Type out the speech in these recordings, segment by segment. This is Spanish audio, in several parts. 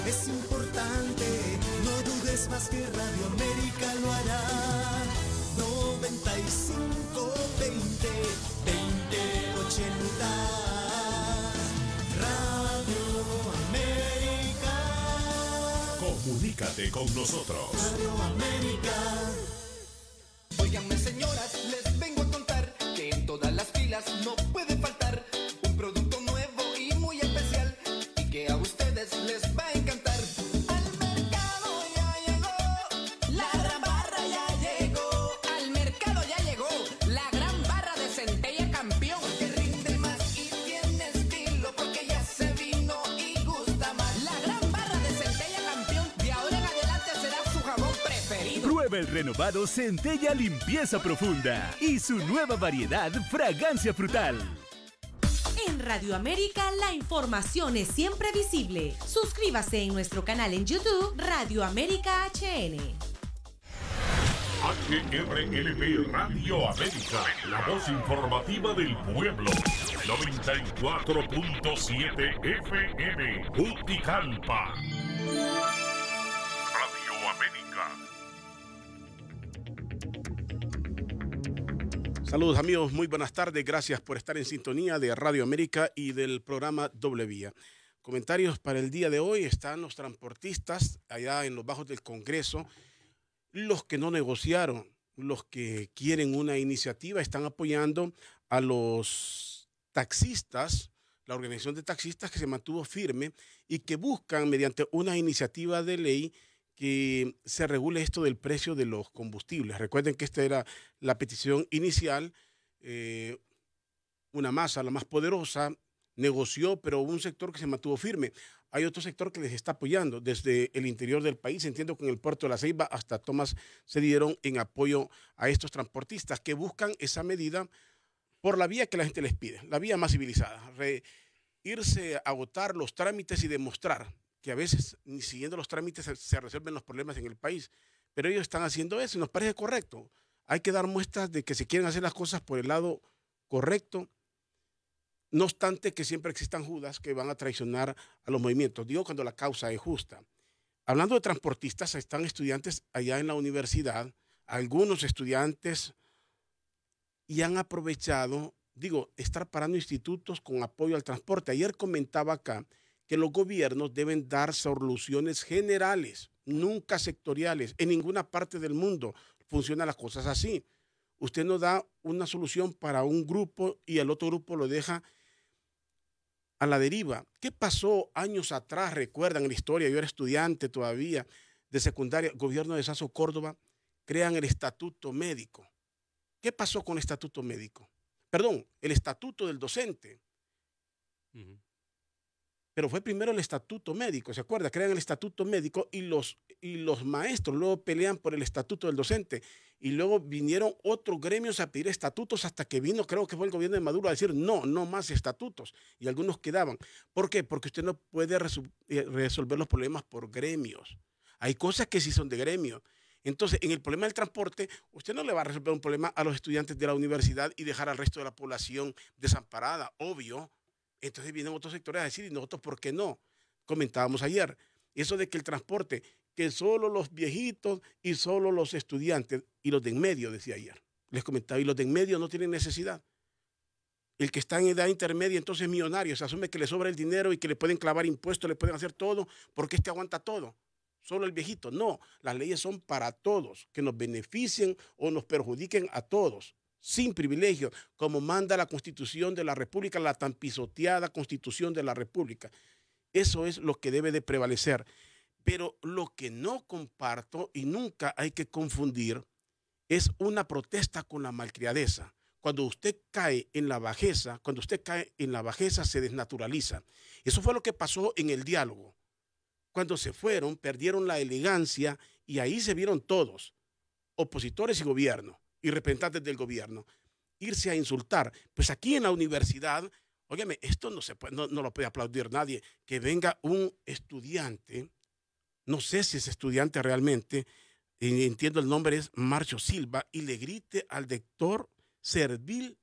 es importante, no dudes más que Radio América lo hará. 9520 2080 Radio América. Comunícate con nosotros. Radio América. Óiganme, señoras, les vengo a contar que en todas las filas no puede faltar un producto nuevo y muy especial y que a ustedes les va a encantar. Al mercado ya llegó, la gran barra ya llegó. Al mercado ya llegó, la gran barra de Centella Campeón, que rinde más y tiene estilo porque ya se vino y gusta más. La gran barra de Centella Campeón de ahora en adelante será su jabón preferido. Prueba el renovado Centella Limpieza Profunda y su nueva variedad Fragancia Frutal. En Radio América la información es siempre visible. Suscríbase en nuestro canal en YouTube Radio América HN. HRLP Radio América, la voz informativa del pueblo. 94.7 FM, Juticalpa. Radio América. Saludos amigos, muy buenas tardes, gracias por estar en sintonía de Radio América y del programa Doble Vía. Comentarios para el día de hoy: están los transportistas allá en los bajos del Congreso, los que no negociaron, los que quieren una iniciativa, están apoyando a los taxistas, la organización de taxistas que se mantuvo firme y que buscan mediante una iniciativa de ley que se regule esto del precio de los combustibles. Recuerden que esta era la petición inicial. Una masa, la más poderosa, negoció, pero hubo un sector que se mantuvo firme. Hay otro sector que les está apoyando desde el interior del país. Entiendo que en el puerto de La Ceiba hasta tomas se dieron en apoyo a estos transportistas que buscan esa medida por la vía que la gente les pide, la vía más civilizada. Irse a agotar los trámites y demostrar que a veces ni siguiendo los trámites se resuelven los problemas en el país, pero ellos están haciendo eso y nos parece correcto. Hay que dar muestras de que se quieren hacer las cosas por el lado correcto, no obstante que siempre existan Judas que van a traicionar a los movimientos. Digo cuando la causa es justa. Hablando de transportistas, están estudiantes allá en la universidad, algunos estudiantes, y han aprovechado, estar parando institutos con apoyo al transporte. Ayer comentaba acá que los gobiernos deben dar soluciones generales, nunca sectoriales. En ninguna parte del mundo funcionan las cosas así. Usted no da una solución para un grupo y el otro grupo lo deja a la deriva. ¿Qué pasó años atrás? Recuerdan en la historia, yo era estudiante todavía de secundaria, gobierno de Sasso Córdoba, crean el estatuto médico. ¿Qué pasó con el estatuto médico? Perdón, el estatuto del docente. Pero fue primero el estatuto médico, ¿se acuerda? Crean el estatuto médico y los maestros luego pelean por el estatuto del docente. Y luego vinieron otros gremios a pedir estatutos hasta que vino, creo que fue el gobierno de Maduro, a decir no más estatutos. Y algunos quedaban. ¿Por qué? Porque usted no puede resolver los problemas por gremios. Hay cosas que sí son de gremio. Entonces, en el problema del transporte, usted no le va a resolver un problema a los estudiantes de la universidad y dejar al resto de la población desamparada, obvio. Entonces vienen otros sectores a decir, ¿y nosotros por qué no? Comentábamos ayer, eso de que el transporte, que solo los viejitos y solo los estudiantes, y los de en medio, decía ayer, les comentaba, y los de en medio no tienen necesidad. El que está en edad intermedia, entonces es millonario, se asume que le sobra el dinero y que le pueden clavar impuestos, le pueden hacer todo, porque este aguanta todo. Solo el viejito. No, las leyes son para todos, que nos beneficien o nos perjudiquen a todos, sin privilegios, como manda la Constitución de la República, la tan pisoteada Constitución de la República. Eso es lo que debe de prevalecer. Pero lo que no comparto y nunca hay que confundir es una protesta con la malcriadeza. Cuando usted cae en la bajeza, se desnaturaliza. Eso fue lo que pasó en el diálogo. Cuando se fueron, perdieron la elegancia y ahí se vieron todos, opositores y gobierno, y representantes del gobierno, irse a insultar. Pues aquí en la universidad, óigame, esto no se puede, no lo puede aplaudir nadie, que venga un estudiante, no sé si es estudiante realmente, entiendo el nombre es Marcio Silva, y le grite al doctor Servil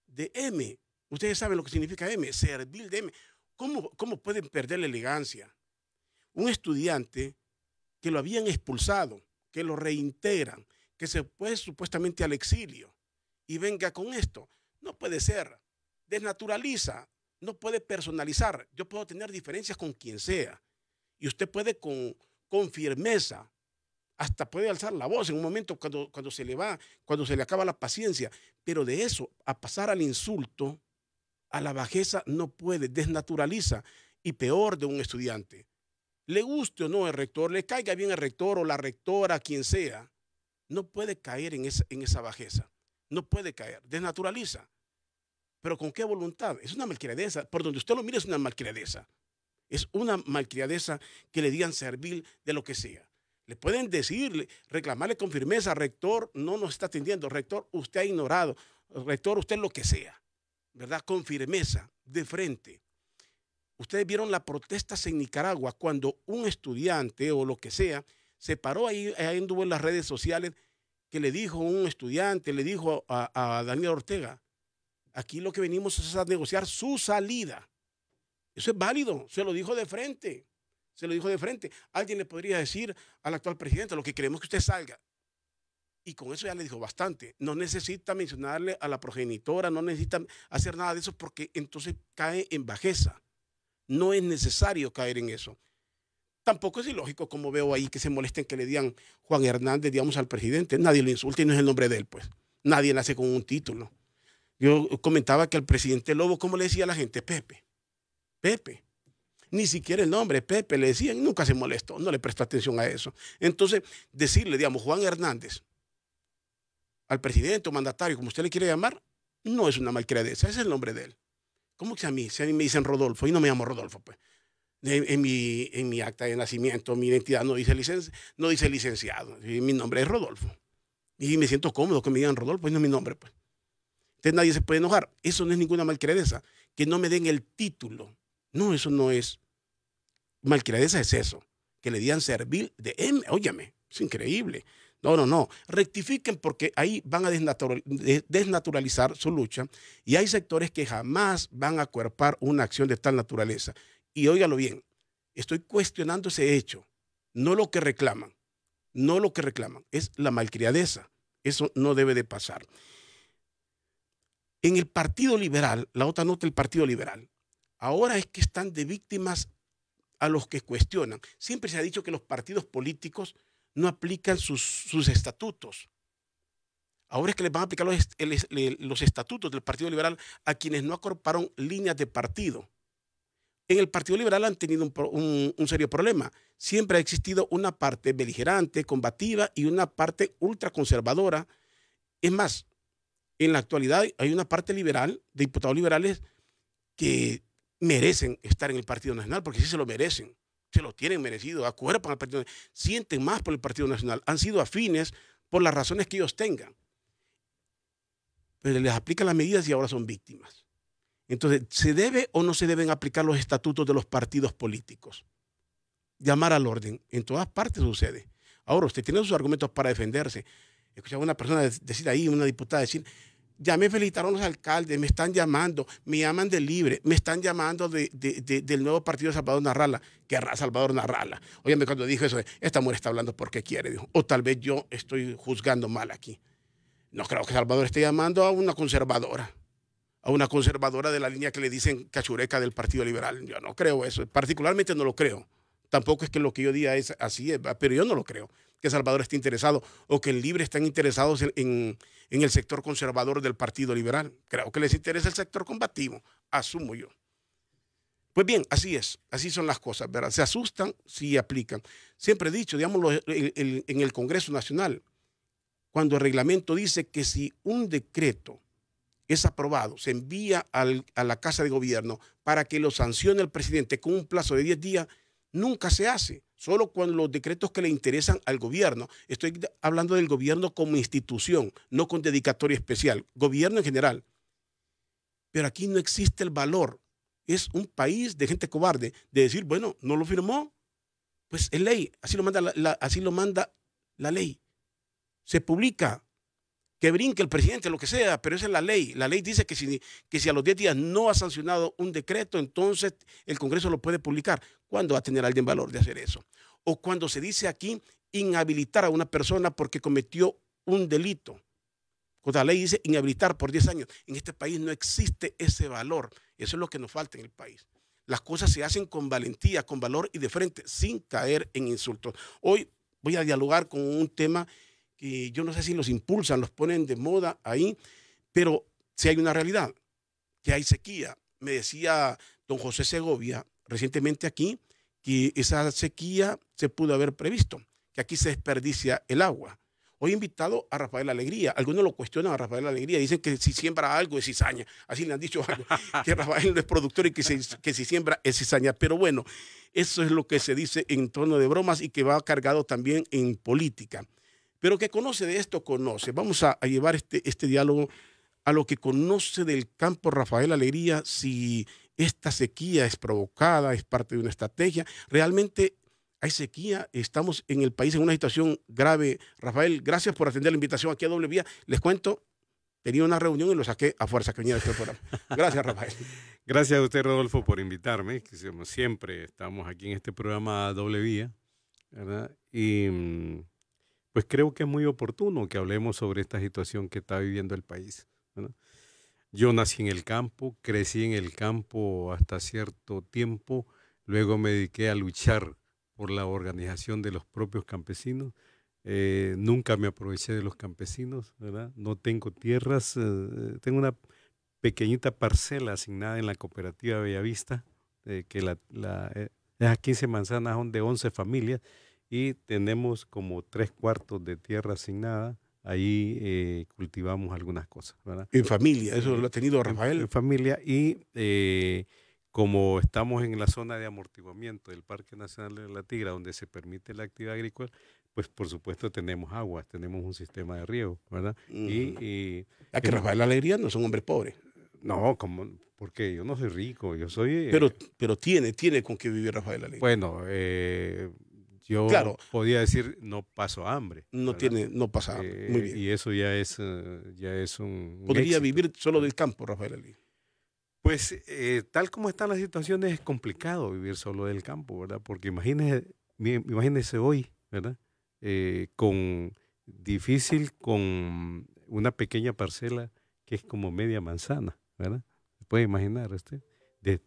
de M. Ustedes saben lo que significa M, Servil de M. ¿Cómo pueden perder la elegancia? un estudiante que lo habían expulsado, que lo reintegran, que se fue supuestamente al exilio y venga con esto. No puede ser. Desnaturaliza, no puede personalizar. Yo puedo tener diferencias con quien sea y usted puede con firmeza, hasta puede alzar la voz en un momento cuando se le acaba la paciencia, pero de eso a pasar al insulto, a la bajeza, no puede. Desnaturaliza, y peor de un estudiante. Le guste o no el rector, le caiga bien el rector o la rectora, quien sea, no puede caer en esa bajeza. No puede caer. Desnaturaliza. ¿Pero con qué voluntad? Es una malcriadeza. Por donde usted lo mire es una malcriadeza. Es una malcriadeza que le digan servil de lo que sea. Le pueden decirle, reclamarle con firmeza, rector, no nos está atendiendo, rector, usted ha ignorado, rector, usted lo que sea, ¿verdad? Con firmeza, de frente. Ustedes vieron las protestas en Nicaragua cuando un estudiante o lo que sea se paró ahí anduvo en las redes sociales, que le dijo un estudiante, le dijo a Daniel Ortega, aquí lo que venimos es a negociar su salida. Eso es válido, se lo dijo de frente. Se lo dijo de frente. Alguien le podría decir al actual presidente, lo que queremos es que usted salga. Y con eso ya le dijo bastante. No necesita mencionarle a la progenitora, no necesita hacer nada de eso porque entonces cae en bajeza. No es necesario caer en eso. Tampoco es ilógico, como veo ahí, que se molesten que le digan Juan Hernández, digamos, al presidente. Nadie le insulta y no es el nombre de él, pues. Nadie nace con un título. Yo comentaba que al presidente Lobo, ¿cómo le decía a la gente? Pepe. Pepe. Ni siquiera el nombre, Pepe, le decían, nunca se molestó, no le prestó atención a eso. Entonces, decirle, digamos, Juan Hernández, al presidente o mandatario, como usted le quiere llamar, no es una malcriadeza, ese es el nombre de él. ¿Cómo que a mí? Si a mí me dicen Rodolfo, y no me llamo Rodolfo, pues. En mi acta de nacimiento, mi identidad no dice licenciado, mi nombre es Rodolfo. Y me siento cómodo que me digan Rodolfo, y no es mi nombre, pues. Entonces nadie se puede enojar. Eso no es ninguna malcriadeza, que no me den el título. No, eso no es. Malcriadeza es eso, que le digan servil de M. Óyame, es increíble. No. Rectifiquen porque ahí van a desnaturalizar su lucha y hay sectores que jamás van a acuerpar una acción de tal naturaleza. Y óigalo bien, estoy cuestionando ese hecho, no lo que reclaman. No lo que reclaman, es la malcriadeza. Eso no debe de pasar. En el Partido Liberal, la otra nota del Partido Liberal, ahora es que están de víctimas a los que cuestionan. Siempre se ha dicho que los partidos políticos no aplican sus estatutos. Ahora es que les van a aplicar los estatutos del Partido Liberal a quienes no acorparon líneas de partido. En el Partido Liberal han tenido un serio problema. Siempre ha existido una parte beligerante, combativa y una parte ultraconservadora. Es más, en la actualidad hay una parte liberal, de diputados liberales, que merecen estar en el Partido Nacional, porque sí se lo merecen, se lo tienen merecido, acuerpan al Partido Nacional, sienten más por el Partido Nacional, han sido afines por las razones que ellos tengan, pero les aplican las medidas y ahora son víctimas. Entonces, ¿se debe o no se deben aplicar los estatutos de los partidos políticos? Llamar al orden, en todas partes sucede. Ahora, usted tiene sus argumentos para defenderse. Escuchaba a una persona decir ahí, una diputada decir, ya me felicitaron los alcaldes, me están llamando, me llaman del Libre, me están llamando del nuevo partido de Salvador Narrala. ¿Qué Salvador Narrala? Óyeme, cuando dijo eso, esta mujer está hablando porque quiere, dijo. O tal vez yo estoy juzgando mal aquí. No creo que Salvador esté llamando a una conservadora de la línea que le dicen cachureca del Partido Liberal. Yo no creo eso, particularmente no lo creo. Tampoco es que lo que yo diga es así, pero yo no lo creo, que Salvador esté interesado o que el Libre estén interesados en el sector conservador del Partido Liberal. Creo que les interesa el sector combativo, asumo yo. Pues bien, así es, así son las cosas, ¿verdad? Se asustan si aplican. Siempre he dicho, digámoslo, en el Congreso Nacional, cuando el reglamento dice que si un decreto es aprobado, se envía a la Casa de Gobierno para que lo sancione el presidente con un plazo de 10 días, nunca se hace, solo con los decretos que le interesan al gobierno. Estoy hablando del gobierno como institución, no con dedicatoria especial, gobierno en general. Pero aquí no existe el valor. Es un país de gente cobarde de decir, bueno, no lo firmó, pues es ley, así lo manda la ley. Se publica. que brinque el presidente, lo que sea, pero esa es la ley. La ley dice que si a los 10 días no ha sancionado un decreto, entonces el Congreso lo puede publicar. ¿Cuándo va a tener alguien valor de hacer eso? O cuando se dice aquí inhabilitar a una persona porque cometió un delito. Cuando la ley dice inhabilitar por 10 años. En este país no existe ese valor. Eso es lo que nos falta en el país. Las cosas se hacen con valentía, con valor y de frente, sin caer en insultos. Hoy voy a dialogar con un tema que yo no sé si los impulsan, los ponen de moda ahí, pero si hay una realidad, que hay sequía. Me decía don José Segovia recientemente aquí que esa sequía se pudo haber previsto, que aquí se desperdicia el agua. Hoy he invitado a Rafael Alegría. Algunos lo cuestionan a Rafael Alegría. Dicen que si siembra algo es cizaña. Así le han dicho algo, que Rafael no es productor y que si siembra es cizaña. Pero bueno, eso es lo que se dice en tono de bromas y que va cargado también en política. Pero que conoce de esto, conoce. Vamos a llevar este diálogo a lo que conoce del campo Rafael Alegría, si esta sequía es provocada, es parte de una estrategia. Realmente hay sequía, estamos en el país en una situación grave. Rafael, gracias por atender la invitación aquí a Doble Vía. Les cuento, tenía una reunión y lo saqué a fuerza que venía a este programa. Gracias, Rafael. Gracias a usted, Rodolfo, por invitarme. Que siempre estamos aquí en este programa Doble Vía, ¿verdad? Y pues creo que es muy oportuno que hablemos sobre esta situación que está viviendo el país, ¿verdad? Yo nací en el campo, crecí en el campo hasta cierto tiempo, luego me dediqué a luchar por la organización de los propios campesinos. Nunca me aproveché de los campesinos, ¿verdad? No tengo tierras, tengo una pequeñita parcela asignada en la cooperativa Bellavista, que las 15 manzanas son de 11 familias y tenemos como 3/4 de tierra asignada. Ahí cultivamos algunas cosas, ¿verdad? En familia, eso lo ha tenido Rafael. En familia y como estamos en la zona de amortiguamiento del Parque Nacional de la Tigra, donde se permite la actividad agrícola, pues por supuesto tenemos agua, tenemos un sistema de riego, ¿verdad? Ya que Rafael Alegría no es un hombre pobre. No, porque yo no soy rico, yo soy... Pero tiene con qué vivir Rafael Alegría. Bueno, yo claro, podía decir no paso hambre. No pasa hambre. Muy bien. Y eso ya es un ¿Podría éxito. vivir solo del campo, Rafael Alegría? Pues tal como están las situaciones es complicado vivir solo del campo, ¿verdad? Porque imagínese hoy, ¿verdad? Difícil con una pequeña parcela que es como media manzana, ¿verdad? ¿Se puede imaginar usted?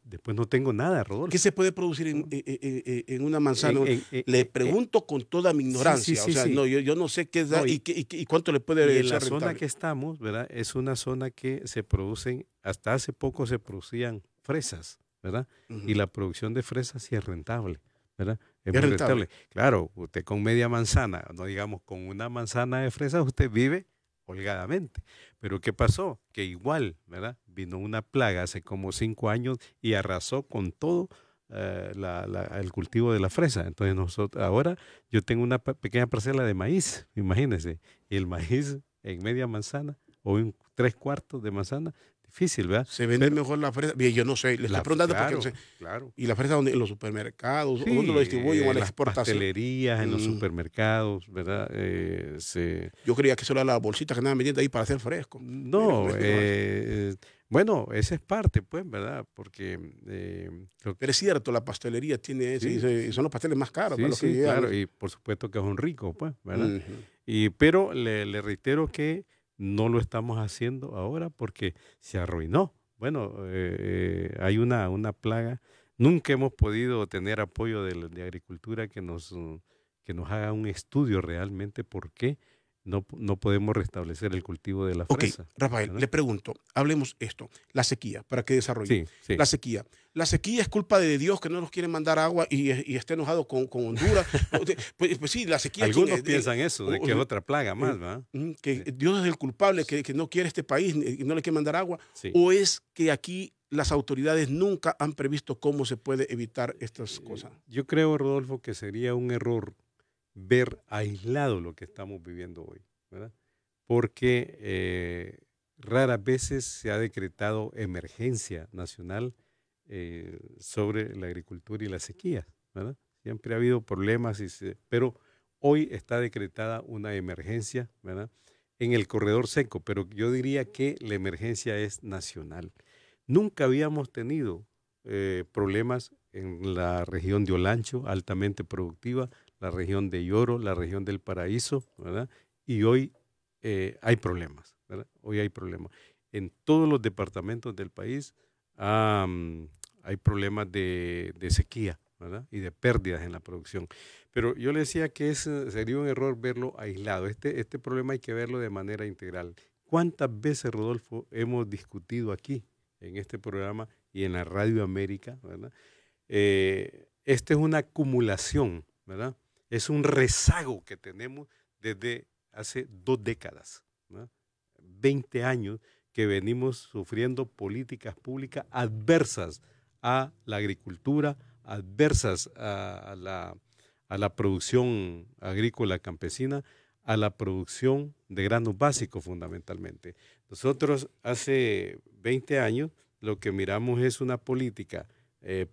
Después no tengo nada, Rodolfo. ¿Qué se puede producir en una manzana? Le pregunto con toda mi ignorancia. Sí. No, yo no sé qué da y cuánto le puede ser. En la rentable. zona que estamos, ¿verdad? Es una zona que se producen, hasta hace poco se producían fresas, ¿verdad? Y la producción de fresas sí es rentable, ¿verdad? Es muy rentable. Claro, usted con media manzana, no digamos con una manzana de fresas, usted vive holgadamente. Pero ¿qué pasó? Que igual, ¿verdad? Vino una plaga hace como 5 años y arrasó con todo el cultivo de la fresa. Entonces ahora yo tengo una pequeña parcela de maíz, imagínense, y el maíz en media manzana o en 3/4 de manzana, difícil, ¿verdad? Se vende mejor la fresa. Bien, yo no sé, le estoy preguntando porque no sé. Claro. ¿Y la fresa dónde? ¿En los supermercados? ¿O dónde lo distribuyen? ¿O en la exportación? En las pastelerías, en los supermercados, ¿verdad? Yo creía que eso era la bolsita que andaban vendiendo ahí para hacer fresco. No, bueno, esa es parte, pues, ¿verdad? Porque... pero es cierto, la pastelería tiene eso, y son los pasteles más caros. Sí, claro, y por supuesto que son ricos, pues, ¿verdad? Pero le reitero que no lo estamos haciendo ahora porque se arruinó. Bueno, hay una plaga. Nunca hemos podido tener apoyo de agricultura que nos haga un estudio realmente por qué no podemos restablecer el cultivo de la fresa. Rafael, ¿verdad? Le pregunto, hablemos esto, la sequía, para que desarrolle. Sí. La sequía es culpa de Dios que no nos quiere mandar agua y esté enojado con Honduras. pues sí, la sequía. Algunos piensan eso, de que es otra plaga más, ¿verdad? Que Dios es el culpable, que no quiere este país y no le quiere mandar agua. Sí. ¿O es que aquí las autoridades nunca han previsto cómo se puede evitar estas cosas? Yo creo, Rodolfo, que sería un error ver aislado lo que estamos viviendo hoy, ¿verdad? Porque raras veces se ha decretado emergencia nacional sobre la agricultura y la sequía, ¿verdad? Siempre ha habido problemas, pero hoy está decretada una emergencia, ¿verdad? en el corredor seco, pero yo diría que la emergencia es nacional. Nunca habíamos tenido problemas en la región de Olancho, altamente productiva, la región de Lloro, la región del Paraíso, ¿verdad? Y hoy hay problemas, ¿verdad? Hoy hay problemas. En todos los departamentos del país hay problemas de sequía, ¿verdad? Y de pérdidas en la producción. Pero yo le decía que sería un error verlo aislado. Este problema hay que verlo de manera integral. ¿Cuántas veces, Rodolfo, hemos discutido aquí, en este programa y en la Radio América, ¿verdad? Esta es una acumulación, ¿verdad? Es un rezago que tenemos desde hace 2 décadas, ¿verdad? 20 años que venimos sufriendo políticas públicas adversas a la agricultura, adversas a la producción agrícola campesina, a la producción de granos básicos fundamentalmente. Nosotros hace 20 años lo que miramos es una política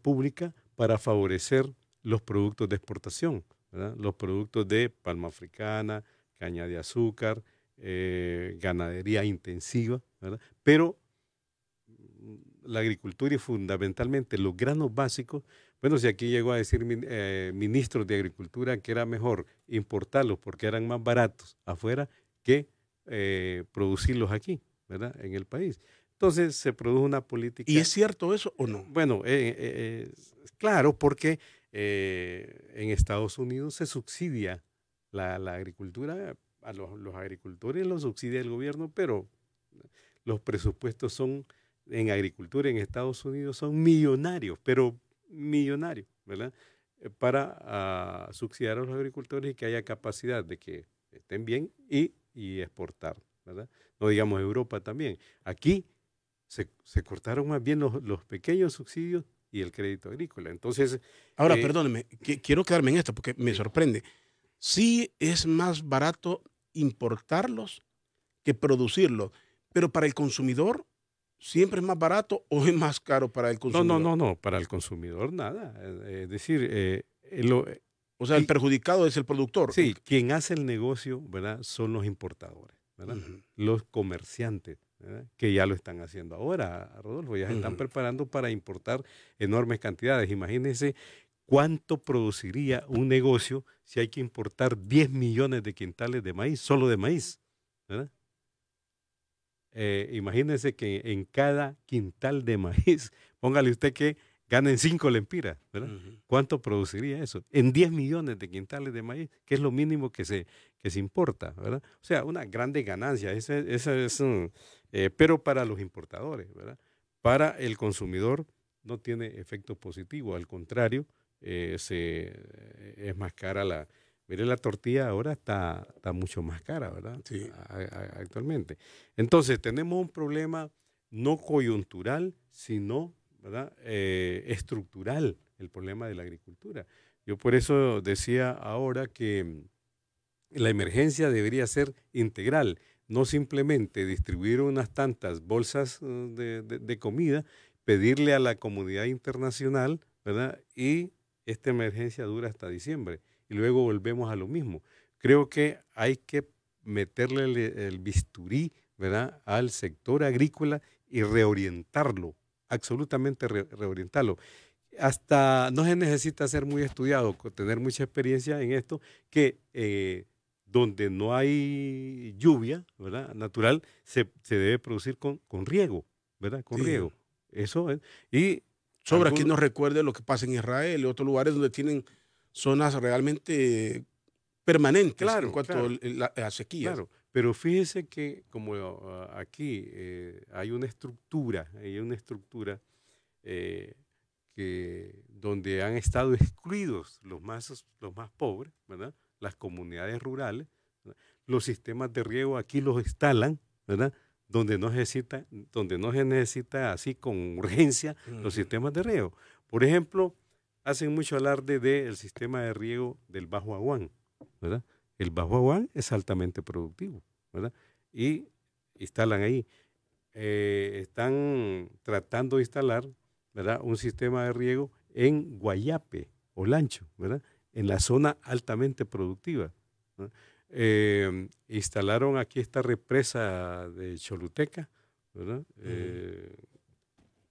pública para favorecer los productos de exportación, ¿verdad? Los productos de palma africana, caña de azúcar, ganadería intensiva, ¿verdad? Pero la agricultura y fundamentalmente los granos básicos, bueno, si aquí llegó a decir ministros de Agricultura que era mejor importarlos porque eran más baratos afuera que producirlos aquí, ¿verdad? En el país. Entonces se produjo una política... ¿Y es cierto eso o no? Bueno, claro, porque en Estados Unidos se subsidia la agricultura, a los agricultores los subsidia el gobierno, pero los presupuestos son en agricultura en Estados Unidos son millonarios, pero millonarios, ¿verdad? Para subsidiar a los agricultores y que haya capacidad de que estén bien y exportar, ¿verdad? No digamos Europa también. Aquí se cortaron más bien los pequeños subsidios y el crédito agrícola. Entonces, ahora, perdóneme, quiero quedarme en esto porque me sorprende. Sí es más barato importarlos que producirlos, pero para el consumidor siempre es más barato o es más caro para el consumidor. No, para el consumidor nada. Es decir, o sea, el perjudicado es el productor. Sí, quien hace el negocio, ¿verdad? Son los importadores, ¿verdad? Los comerciantes, ¿verdad? Que ya lo están haciendo ahora, Rodolfo, ya se están preparando para importar enormes cantidades. Imagínense cuánto produciría un negocio si hay que importar 10 millones de quintales de maíz, solo de maíz, ¿verdad? Imagínense que en cada quintal de maíz, póngale usted que ganen 5 lempiras, ¿verdad? ¿Cuánto produciría eso? En 10 millones de quintales de maíz, que es lo mínimo que se importa, ¿verdad? O sea, una grande ganancia, pero para los importadores, ¿verdad? Para el consumidor no tiene efecto positivo, al contrario, es más cara mire, la tortilla ahora está mucho más cara, ¿verdad? Sí. Actualmente. Entonces, tenemos un problema no coyuntural, sino, ¿verdad? Estructural, el problema de la agricultura. Yo por eso decía ahora que la emergencia debería ser integral, no simplemente distribuir unas tantas bolsas de comida, pedirle a la comunidad internacional, ¿verdad? Y esta emergencia dura hasta diciembre. Y luego volvemos a lo mismo. Creo que hay que meterle el bisturí, ¿verdad?, al sector agrícola y reorientarlo, absolutamente reorientarlo. Hasta no se necesita ser muy estudiado, tener mucha experiencia en esto, que donde no hay lluvia, ¿verdad?, natural, se debe producir con riego, ¿verdad?, con riego. Eso es. Y sobre aquí nos recuerde lo que pasa en Israel y otros lugares donde tienen zonas realmente permanentes en cuanto a la sequía. Claro, pero fíjese que como aquí hay una estructura que donde han estado excluidos los más pobres, ¿verdad? Las comunidades rurales, ¿verdad? Los sistemas de riego aquí los instalan, ¿verdad? Donde no se necesita así con urgencia los sistemas de riego. Por ejemplo, hacen mucho alarde del sistema de riego del Bajo Aguán, ¿verdad? El Bajo Aguán es altamente productivo, ¿verdad? Y instalan ahí. Están tratando de instalar, ¿verdad?, un sistema de riego en Guayape, Olancho, ¿verdad?, en la zona altamente productiva, ¿no? instalaron aquí esta represa de Choluteca, ¿verdad?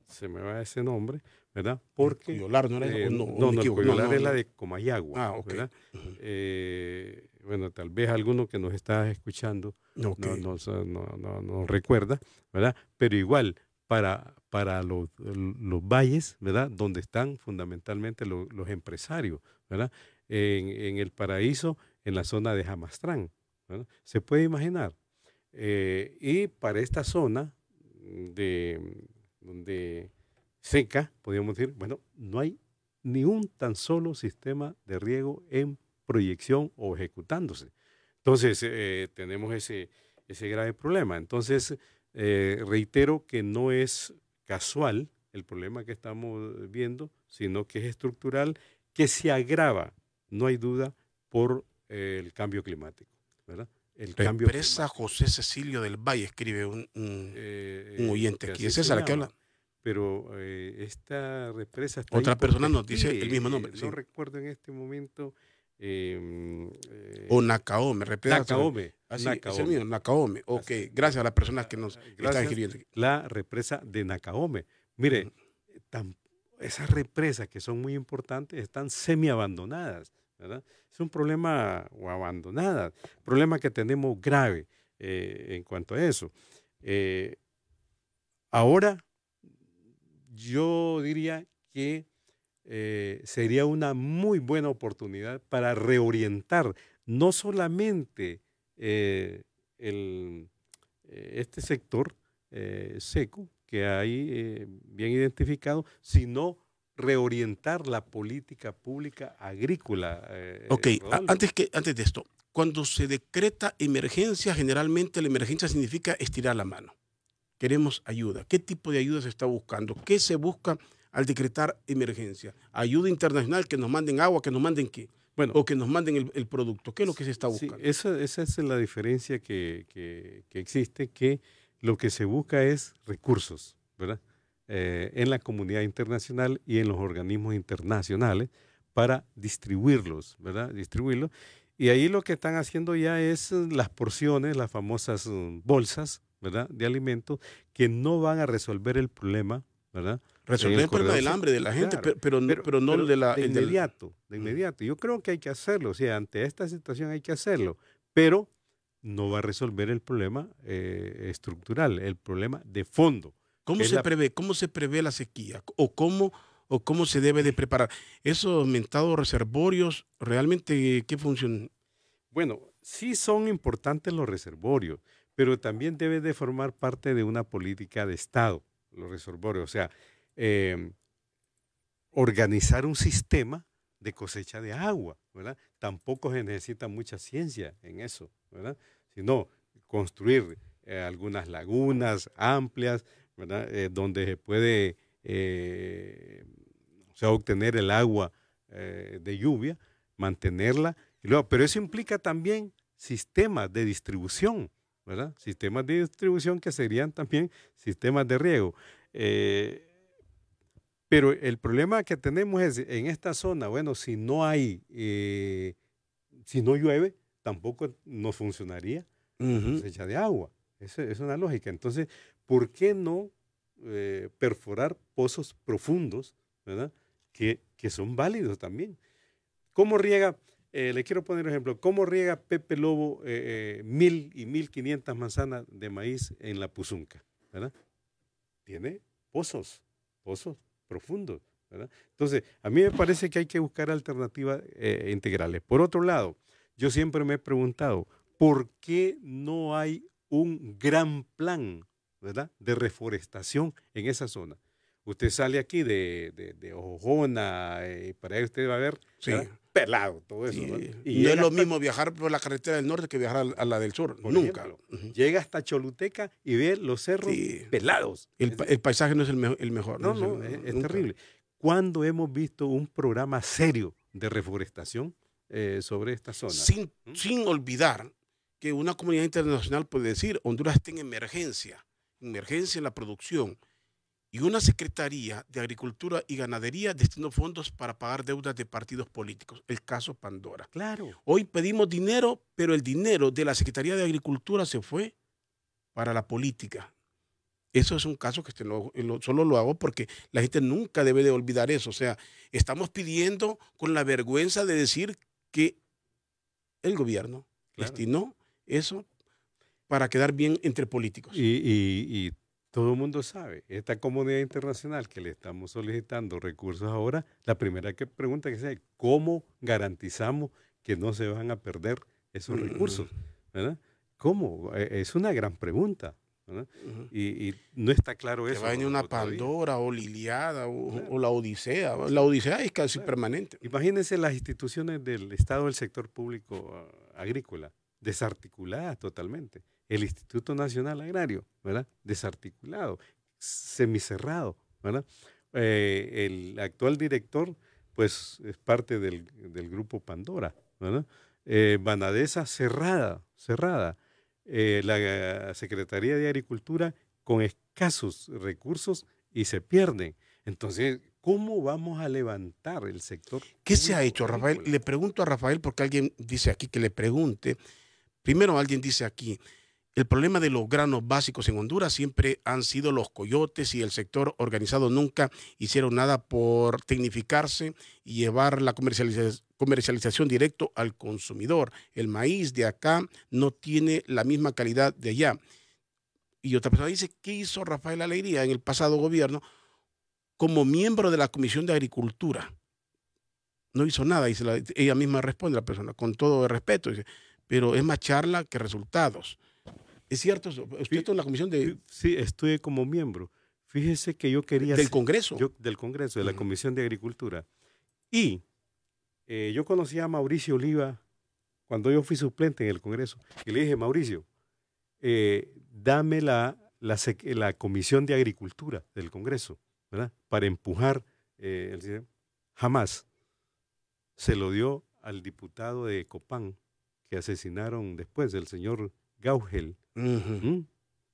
Se me va ese nombre, ¿verdad? Porque Cuyolar, ¿no era eso? no, el Cuyolar es la de Comayagua. Ok. ¿Verdad? Bueno, tal vez alguno que nos está escuchando Ok. no recuerda, ¿verdad? Pero igual, para los valles, ¿verdad? Donde están fundamentalmente los empresarios, ¿verdad? En el Paraíso, en la zona de Jamastrán, ¿verdad? Se puede imaginar. Y para esta zona donde seca, podríamos decir, bueno, no hay ni un tan solo sistema de riego en proyección o ejecutándose. Entonces, tenemos ese grave problema. Entonces, reitero que no es casual el problema que estamos viendo, sino que es estructural, que se agrava, no hay duda, por el cambio climático, ¿verdad? El cambio Represa climático. José Cecilio del Valle, escribe un oyente que aquí. así ¿Es se César la que llama. habla? Pero esta represa está Otra ahí persona porque nos dice sí, el mismo nombre, no sí. recuerdo en este momento. O Nacaome, represa. Nakaome. Así, es el Nakaome. mío, Nacaome. Ok, Así. gracias a las personas que nos están Gracias. escribiendo aquí. La represa de Nakaome. Mire, esas represas que son muy importantes están semi-abandonadas, ¿verdad? Es un problema, o abandonadas, problema que tenemos grave en cuanto a eso. Ahora, yo diría que sería una muy buena oportunidad para reorientar no solamente este sector seco que hay bien identificado, sino reorientar la política pública agrícola. Ok, Rodolfo. antes de esto, cuando se decreta emergencia, generalmente la emergencia significa estirar la mano. Queremos ayuda. ¿Qué tipo de ayuda se está buscando? ¿Qué se busca al decretar emergencia? ¿Ayuda internacional, que nos manden agua, que nos manden qué? Bueno, O que nos manden el producto. ¿Qué es lo que se está sí, buscando? esa es la diferencia que existe, que lo que se busca es recursos, ¿verdad? En la comunidad internacional y en los organismos internacionales para distribuirlos, ¿verdad? Distribuirlos. Y ahí lo que están haciendo ya es las porciones, las famosas bolsas, ¿verdad? De alimentos que no van a resolver el problema, ¿verdad? Resolver el problema del hambre de la gente, Claro, pero no el de la... de el del- inmediato. Yo creo que hay que hacerlo, o sea, ante esta situación hay que hacerlo, pero no va a resolver el problema estructural, el problema de fondo. ¿Cómo Es se la- prevé? ¿Cómo se prevé la sequía? ¿O cómo se debe de preparar? Esos mentados reservorios, ¿realmente qué función? Bueno, sí son importantes los reservorios, pero también debe de formar parte de una política de Estado, los reservorios. O sea, organizar un sistema de cosecha de agua, ¿verdad? Tampoco se necesita mucha ciencia en eso, ¿verdad? Sino construir algunas lagunas amplias, ¿verdad? Donde se puede o sea, obtener el agua de lluvia, mantenerla, y luego, pero eso implica también sistemas de distribución, ¿verdad? Sistemas de distribución que serían también sistemas de riego. Pero el problema que tenemos es en esta zona, bueno, si no llueve, tampoco no funcionaría la cosecha de agua. Esa es una lógica. Entonces, ¿por qué no perforar pozos profundos, ¿verdad? Que son válidos también? ¿Cómo riega? Le quiero poner un ejemplo. ¿Cómo riega Pepe Lobo 1,000 y 1,500 manzanas de maíz en la Puzunca? ¿Verdad? Tiene pozos profundos, ¿verdad? Entonces, a mí me parece que hay que buscar alternativas integrales. Por otro lado, yo siempre me he preguntado, ¿por qué no hay un gran plan, ¿verdad?, de reforestación en esa zona? Usted sale aquí de Ojona, para ahí usted va a ver, Sí. ¿verdad?, pelado todo eso, Sí, ¿no? no llega es lo hasta- mismo viajar por la carretera del norte que viajar a la del sur. por Nunca. ejemplo, llega hasta Choluteca y ve los cerros Sí. pelados. El paisaje no es el mejor. No, es nunca. terrible. ¿Cuándo hemos visto un programa serio de reforestación sobre esta zona? Sin olvidar que una comunidad internacional puede decir, Honduras está en emergencia en la producción, y una Secretaría de Agricultura y Ganadería destinó fondos para pagar deudas de partidos políticos. El caso Pandora. Claro. Hoy pedimos dinero, pero el dinero de la Secretaría de Agricultura se fue para la política. Eso es un caso que solo lo hago porque la gente nunca debe de olvidar eso. O sea, estamos pidiendo con la vergüenza de decir que el gobierno destinó eso para quedar bien entre políticos. Y todo el mundo sabe, esta comunidad internacional que le estamos solicitando recursos ahora, la primera pregunta que se hace, ¿cómo garantizamos que no se van a perder esos recursos? ¿Verdad? ¿Cómo? Es una gran pregunta. ¿verdad? Y no está claro eso. Que va a venir una Pandora o Liliada o la Odisea. La Odisea es casi permanente. Imagínense las instituciones del Estado del sector público agrícola, desarticuladas totalmente. El Instituto Nacional Agrario, ¿verdad? Desarticulado, semicerrado, ¿verdad? El actual director, pues, es parte del grupo Pandora, ¿verdad? Banadesa cerrada. La Secretaría de Agricultura con escasos recursos y se pierden. Entonces, ¿cómo vamos a levantar el sector? ¿Qué se ha hecho, Rafael? Le pregunto a Rafael porque alguien dice aquí que le pregunte. Primero alguien dice aquí, el problema de los granos básicos en Honduras siempre han sido los coyotes y el sector organizado nunca hicieron nada por tecnificarse y llevar la comercialización directo al consumidor. El maíz de acá no tiene la misma calidad de allá. Y otra persona dice, ¿qué hizo Rafael Alegría en el pasado gobierno como miembro de la Comisión de Agricultura? No hizo nada, y ella misma responde, la persona, con todo el respeto, dice, pero es más charla que resultados. ¿Es cierto eso? ¿Usted está en la comisión de...? Sí, estoy como miembro. Fíjese que yo quería... ¿Del Congreso? Del Congreso, de la Comisión de Agricultura. Y yo conocí a Mauricio Oliva cuando yo fui suplente en el Congreso. Y le dije, Mauricio, dame la Comisión de Agricultura del Congreso, ¿verdad? Para empujar el sistema. Jamás se lo dio al diputado de Copán que asesinaron después, el señor Gaugel.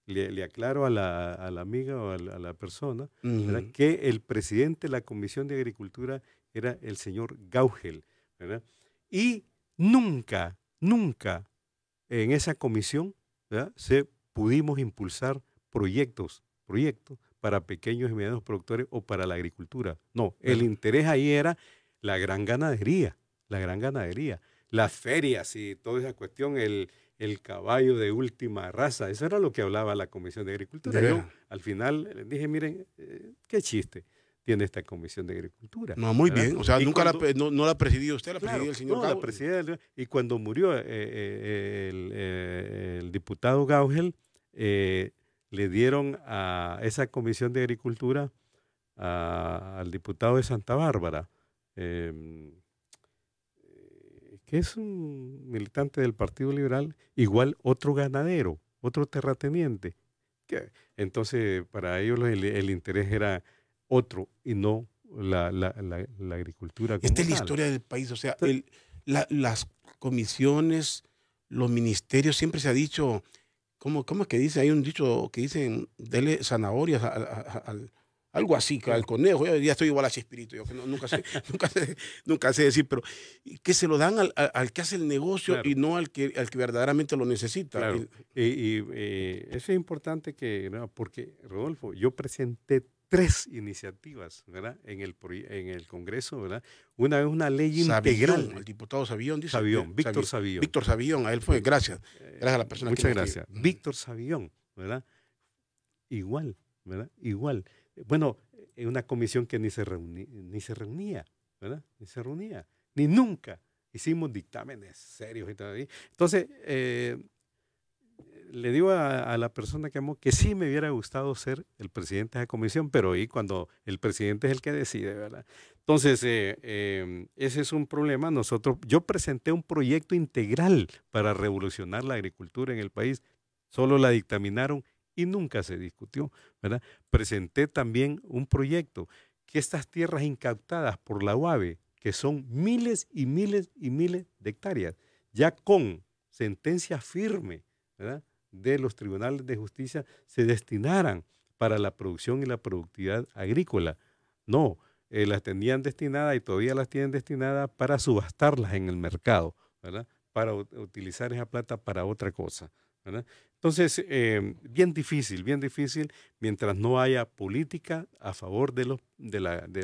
Le aclaro a la amiga o a la persona ¿verdad? Que el presidente de la Comisión de Agricultura era el señor Gaugel, ¿verdad? Y nunca en esa comisión ¿verdad? Pudimos impulsar proyectos para pequeños y medianos productores o para la agricultura. No, el interés ahí era la gran ganadería, las ferias y toda esa cuestión, el caballo de última raza. Eso era lo que hablaba la Comisión de Agricultura. Yo al final les dije, miren, qué chiste tiene esta Comisión de Agricultura. No, muy bien. O sea, nunca no la presidió usted, la presidió el señor Gaugel. La presidía, y cuando murió el diputado Gaugel, le dieron a esa Comisión de Agricultura al diputado de Santa Bárbara, que es un militante del Partido Liberal, igual otro ganadero, otro terrateniente. Entonces, para ellos el interés era otro y no la agricultura. Esta es la historia del país. O sea, las comisiones, los ministerios, siempre se ha dicho, ¿cómo es que dice? Hay un dicho que dicen, dele zanahorias algo así, al conejo. Yo ya estoy igual a Chespirito, yo que nunca sé decir, pero que se lo dan al que hace el negocio y no al que verdaderamente lo necesita. Claro. Y eso es importante porque, Rodolfo, yo presenté 3 iniciativas, ¿verdad? En el Congreso, ¿verdad? Una vez una ley integral. El diputado Savillón dice. Víctor Savillón. Víctor Savillón, a él fue, gracias. Gracias a la persona que... Muchas gracias. Víctor Savillón, ¿verdad? Igual, ¿verdad? Igual. Bueno, en una comisión que ni se reunía, ¿verdad? Ni nunca hicimos dictámenes serios y tal. Entonces, le digo a la persona que amo que sí me hubiera gustado ser el presidente de la comisión, pero ahí cuando el presidente es el que decide, ¿verdad? Entonces, ese es un problema. Yo presenté un proyecto integral para revolucionar la agricultura en el país, solo la dictaminaron y nunca se discutió, ¿verdad? Presenté también un proyecto que estas tierras incautadas por la UAVE, que son miles y miles y miles de hectáreas, ya con sentencia firme, ¿verdad?, de los tribunales de justicia, se destinaran para la producción y la productividad agrícola. No, las tenían destinadas y todavía las tienen destinadas para subastarlas en el mercado, ¿verdad? Para utilizar esa plata para otra cosa, ¿verdad? Entonces, bien difícil, mientras no haya política a favor de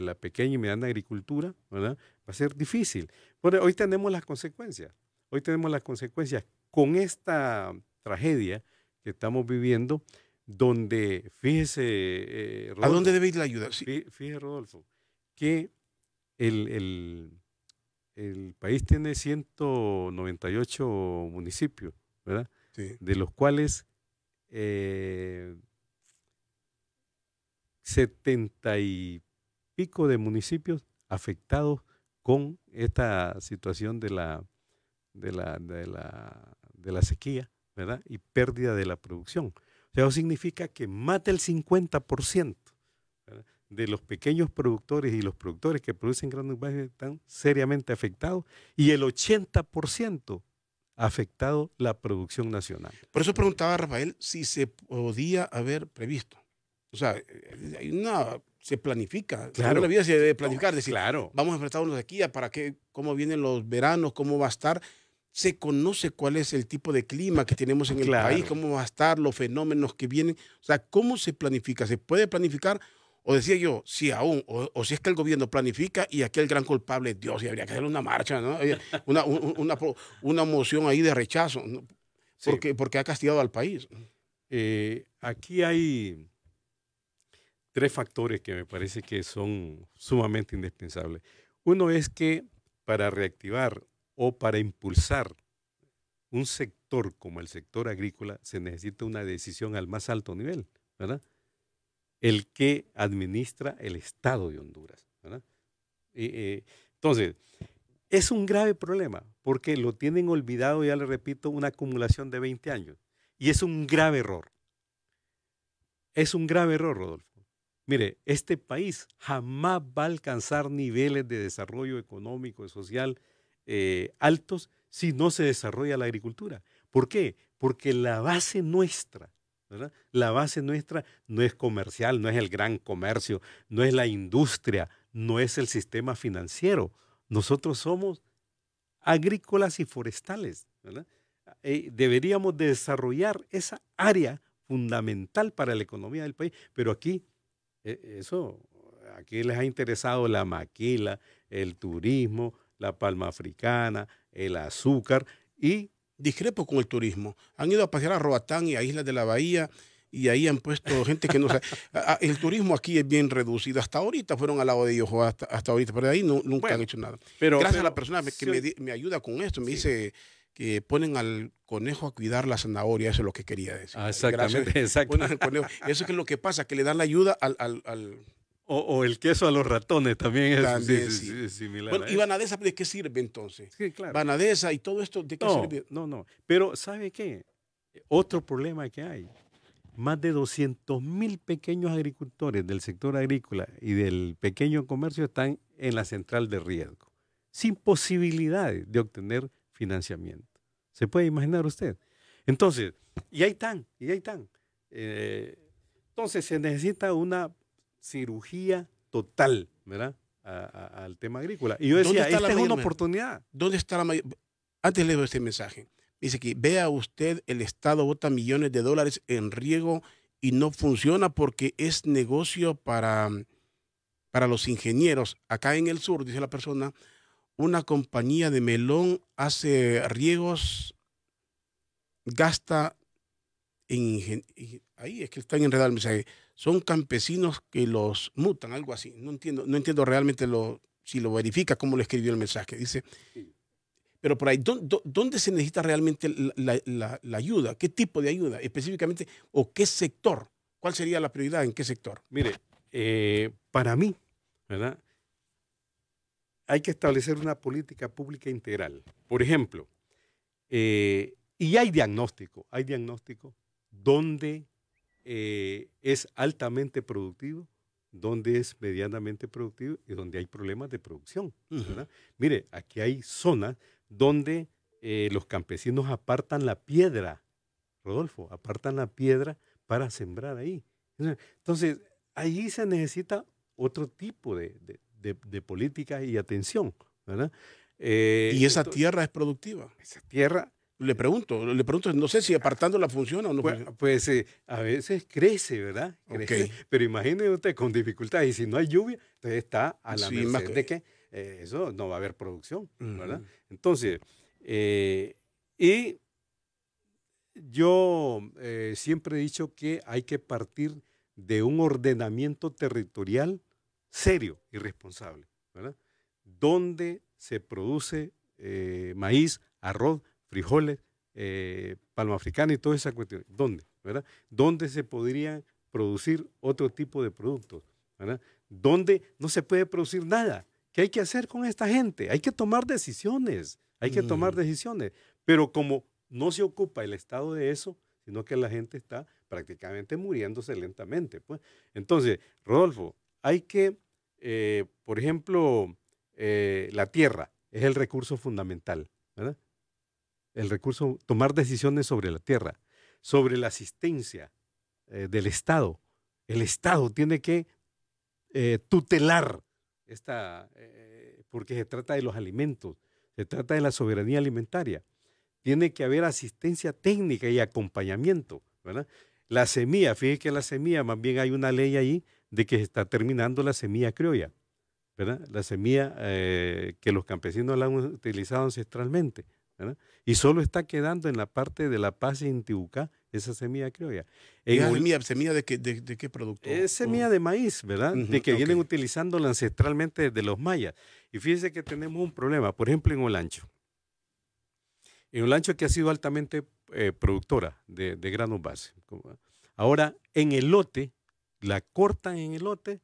la pequeña y mediana agricultura, ¿verdad? Va a ser difícil. Bueno, hoy tenemos las consecuencias. Con esta tragedia que estamos viviendo, donde, fíjese, Rodolfo, ¿A dónde debe ir la ayuda? Sí. Fíjese, Rodolfo, que el país tiene 198 municipios, ¿verdad? Sí. De los cuales 70 y pico de municipios afectados con esta situación de la sequía, ¿verdad? Y pérdida de la producción. O sea, eso significa que más del 50%, ¿verdad?, de los pequeños productores y los productores que producen grandes bases están seriamente afectados, y el 80% ha afectado la producción nacional. Por eso preguntaba a Rafael si se podía haber previsto. O sea, se planifica. Claro. La vida se debe planificar. Decir, Claro. vamos a enfrentarnos de aquí a para qué, cómo vienen los veranos, cómo va a estar. Se conoce cuál es el tipo de clima que tenemos en el Claro. país, cómo va a estar, los fenómenos que vienen. O sea, ¿cómo se planifica? ¿Se puede planificar? O decía yo, si aún, o si es que el gobierno planifica y aquí el gran culpable es Dios, y habría que hacer una marcha, ¿no? Una moción ahí de rechazo, ¿no? Sí. Porque ha castigado al país. Aquí hay 3 factores que me parece que son sumamente indispensables. Uno es que para reactivar o para impulsar un sector como el sector agrícola se necesita una decisión al más alto nivel, ¿verdad? El que administra el Estado de Honduras, ¿verdad? Entonces, es un grave problema porque lo tienen olvidado, ya le repito, una acumulación de 20 años. Y es un grave error. Es un grave error, Rodolfo. Mire, este país jamás va a alcanzar niveles de desarrollo económico y social altos si no se desarrolla la agricultura. ¿Por qué? Porque la base nuestra, ¿verdad? La base nuestra no es comercial, no es el gran comercio, no es la industria, no es el sistema financiero. Nosotros somos agrícolas y forestales, ¿verdad? Deberíamos de desarrollar esa área fundamental para la economía del país, pero aquí aquí les ha interesado la maquila, el turismo, la palma africana, el azúcar y... Discrepo con el turismo. Han ido a pasear a Roatán y a Islas de la Bahía y ahí han puesto gente que no sabe. El turismo aquí es bien reducido. Hasta ahorita fueron al lado de ellos, hasta ahorita, pero de ahí nunca han hecho nada. Gracias a la persona que me ayuda con esto, me dice que ponen al conejo a cuidar la zanahoria, eso es lo que quería decir. Exactamente, exactamente. Eso es lo que pasa, que le dan la ayuda al O el queso a los ratones también es también, similar. Bueno, ¿y Banadesa de qué sirve entonces? Sí, claro. Banadesa y todo esto, ¿de qué sirve? No. Pero ¿sabe qué? Otro problema que hay. Más de 200,000 pequeños agricultores del sector agrícola y del pequeño comercio están en la central de riesgo, sin posibilidades de obtener financiamiento. ¿Se puede imaginar usted? Entonces, y ahí están. Entonces se necesita una cirugía total, ¿verdad?, al tema agrícola. Y yo decía, esta es una oportunidad. ¿Dónde está la mayor? Antes leo este mensaje. Dice aquí, vea usted, el Estado bota millones de dólares en riego y no funciona porque es negocio para los ingenieros. Acá en el sur, dice la persona, una compañía de melón hace riegos, gasta en ahí es que están enredados el mensaje. Son campesinos que los mutan, algo así. No entiendo realmente si lo verifica cómo lo escribió el mensaje. Dice, pero por ahí, ¿dónde se necesita realmente la ayuda? ¿Qué tipo de ayuda específicamente? ¿O qué sector? ¿Cuál sería la prioridad? ¿En qué sector? Mire, para mí, ¿verdad?, hay que establecer una política pública integral. Por ejemplo, y hay diagnóstico donde es altamente productivo, donde es medianamente productivo y donde hay problemas de producción, ¿verdad? Mire, aquí hay zonas donde los campesinos apartan la piedra, Rodolfo, apartan la piedra para sembrar ahí. Entonces, ahí se necesita otro tipo de políticas y atención, ¿verdad? Y esa tierra es productiva. Esa tierra... Le pregunto, no sé si apartando la funciona o no funciona. Pues a veces crece, ¿verdad? Crece, Ok. pero imagínese usted con dificultades y si no hay lluvia, entonces está a la Sí, merced más que- de que eso no va a haber producción, ¿verdad? Ujú. Entonces, y yo siempre he dicho que hay que partir de un ordenamiento territorial serio y responsable, ¿verdad? Donde se produce maíz, arroz, frijoles, palma africana y toda esa cuestión. ¿Dónde? ¿Verdad? ¿Dónde se podrían producir otro tipo de productos? ¿Verdad? ¿Dónde no se puede producir nada? ¿Qué hay que hacer con esta gente? Hay que tomar decisiones, pero como no se ocupa el Estado de eso, sino que la gente está prácticamente muriéndose lentamente, pues. Entonces, Rodolfo, hay que, por ejemplo, la tierra es el recurso fundamental, ¿verdad? El recurso, tomar decisiones sobre la tierra, sobre la asistencia del Estado. El Estado tiene que tutelar porque se trata de los alimentos, se trata de la soberanía alimentaria. Tiene que haber asistencia técnica y acompañamiento, ¿verdad? La semilla, fíjese que la semilla, más bien hay una ley ahí de que se está terminando la semilla criolla, ¿verdad? La semilla que los campesinos la han utilizado ancestralmente, ¿verdad? Y solo está quedando en la parte de La Paz y Intibucá esa semilla criolla. ¿Semilla de qué producto? Es semilla de maíz, ¿verdad? De que vienen Ok. utilizándola ancestralmente desde los mayas. Y fíjese que tenemos un problema, por ejemplo, en Olancho. En Olancho, que ha sido altamente productora de granos base. Ahora, en elote, la cortan en elote,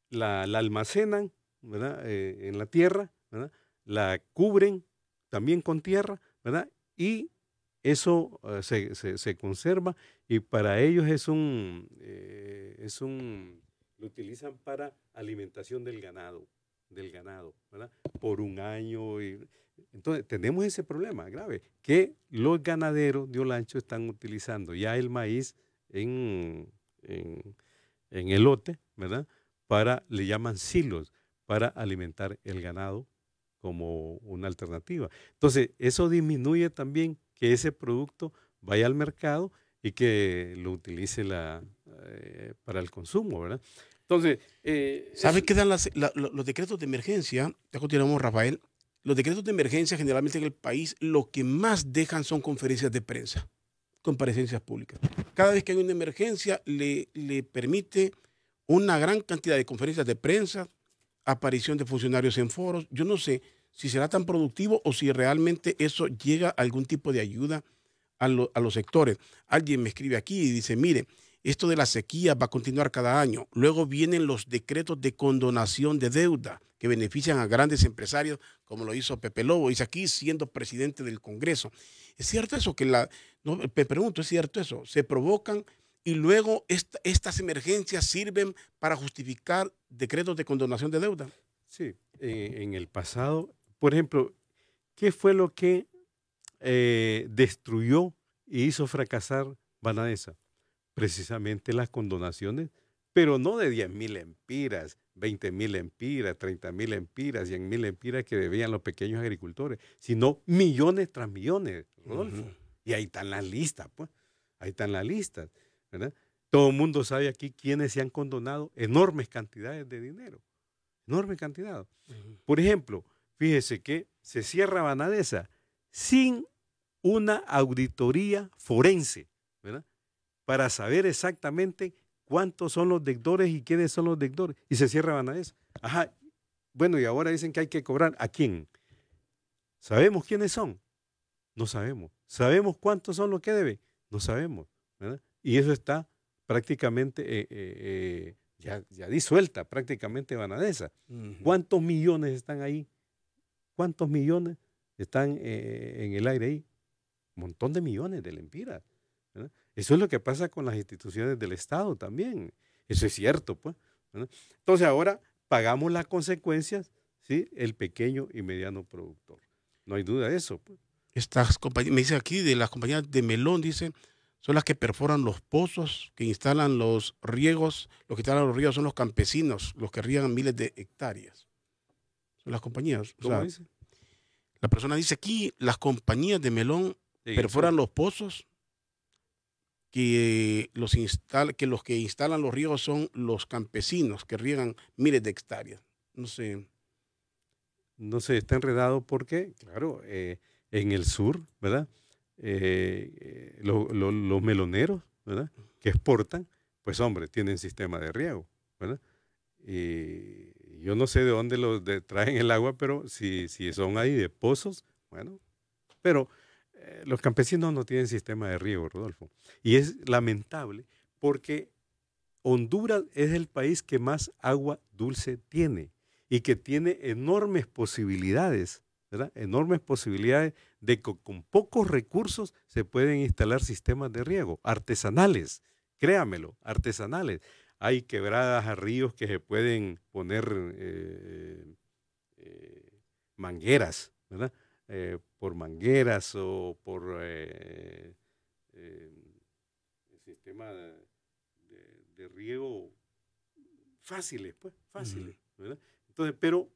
la almacenan, ¿verdad? En la tierra, ¿verdad? La cubren también con tierra, ¿verdad? Y eso se conserva y para ellos lo utilizan para alimentación del ganado, ¿verdad? Por un año. Entonces, tenemos ese problema grave, que los ganaderos de Olancho están utilizando ya el maíz en elote, ¿verdad? Le llaman silos, para alimentar el ganado como una alternativa. Entonces, eso disminuye también que ese producto vaya al mercado y que lo utilice para el consumo, ¿verdad? Entonces, ¿Sabe qué dan los decretos de emergencia? Ya continuamos, Rafael. Los decretos de emergencia generalmente en el país lo que más dejan son conferencias de prensa, comparecencias públicas. Cada vez que hay una emergencia le permite una gran cantidad de conferencias de prensa, aparición de funcionarios en foros. Yo no sé si será tan productivo o si realmente eso llega a algún tipo de ayuda a los sectores. Alguien me escribe aquí y dice, mire, esto de la sequía va a continuar cada año. Luego vienen los decretos de condonación de deuda que benefician a grandes empresarios, como lo hizo Pepe Lobo. Dice aquí, siendo presidente del Congreso. ¿Es cierto eso? Me pregunto, ¿es cierto eso? Se provocan y luego estas emergencias sirven para justificar decretos de condonación de deuda. Sí, en el pasado, por ejemplo, ¿qué fue lo que destruyó y hizo fracasar Banadesa? Precisamente las condonaciones, pero no de 10.000 empiras, 20.000 empiras, 30.000 empiras, 100.000 empiras que debían los pequeños agricultores, sino millones tras millones, Rodolfo. Y ahí están las listas, pues. Ahí están las listas, ¿verdad? Todo el mundo sabe aquí quiénes se han condonado enormes cantidades de dinero. Enorme cantidad. Por ejemplo, fíjese que se cierra Banadesa sin una auditoría forense, ¿verdad? Para saber exactamente cuántos son los deudores y quiénes son los deudores. Y se cierra Banadesa. Ajá. Bueno, y ahora dicen que hay que cobrar. ¿A quién? ¿Sabemos quiénes son? No sabemos. ¿Sabemos cuántos son los que deben? No sabemos, ¿verdad? Y eso está prácticamente ya disuelta, prácticamente Banadesa. ¿Cuántos millones están ahí? ¿Cuántos millones están en el aire ahí? Un montón de millones de lempiras, ¿verdad? Eso es lo que pasa con las instituciones del Estado también. Eso es cierto, pues, ¿verdad? Entonces ahora pagamos las consecuencias, ¿sí? El pequeño y mediano productor. No hay duda de eso, pues. Estas compañías, me dice aquí de las compañías de melón, dice, son las que perforan los pozos, que instalan los riegos. Los que instalan los riegos son los campesinos, los que riegan miles de hectáreas. Son las compañías. O ¿Cómo sea, dice? la persona dice aquí, las compañías de melón Sí, perforan los pozos, que los que instalan los riegos son los campesinos que riegan miles de hectáreas. No sé. No sé, está enredado porque, claro, en el sur, ¿verdad? Los meloneros, ¿verdad? Que exportan, pues hombre, tienen sistema de riego, ¿verdad? Y yo no sé de dónde traen el agua, pero si son ahí de pozos, bueno, pero los campesinos no tienen sistema de riego, Rodolfo. Y es lamentable porque Honduras es el país que más agua dulce tiene y que tiene enormes posibilidades, ¿verdad? Enormes posibilidades de que con pocos recursos se pueden instalar sistemas de riego artesanales, créamelo, artesanales. Hay quebradas a ríos que se pueden poner mangueras, ¿verdad? Por mangueras o por sistema de riego fáciles, pues, fáciles, ¿verdad? Entonces, pero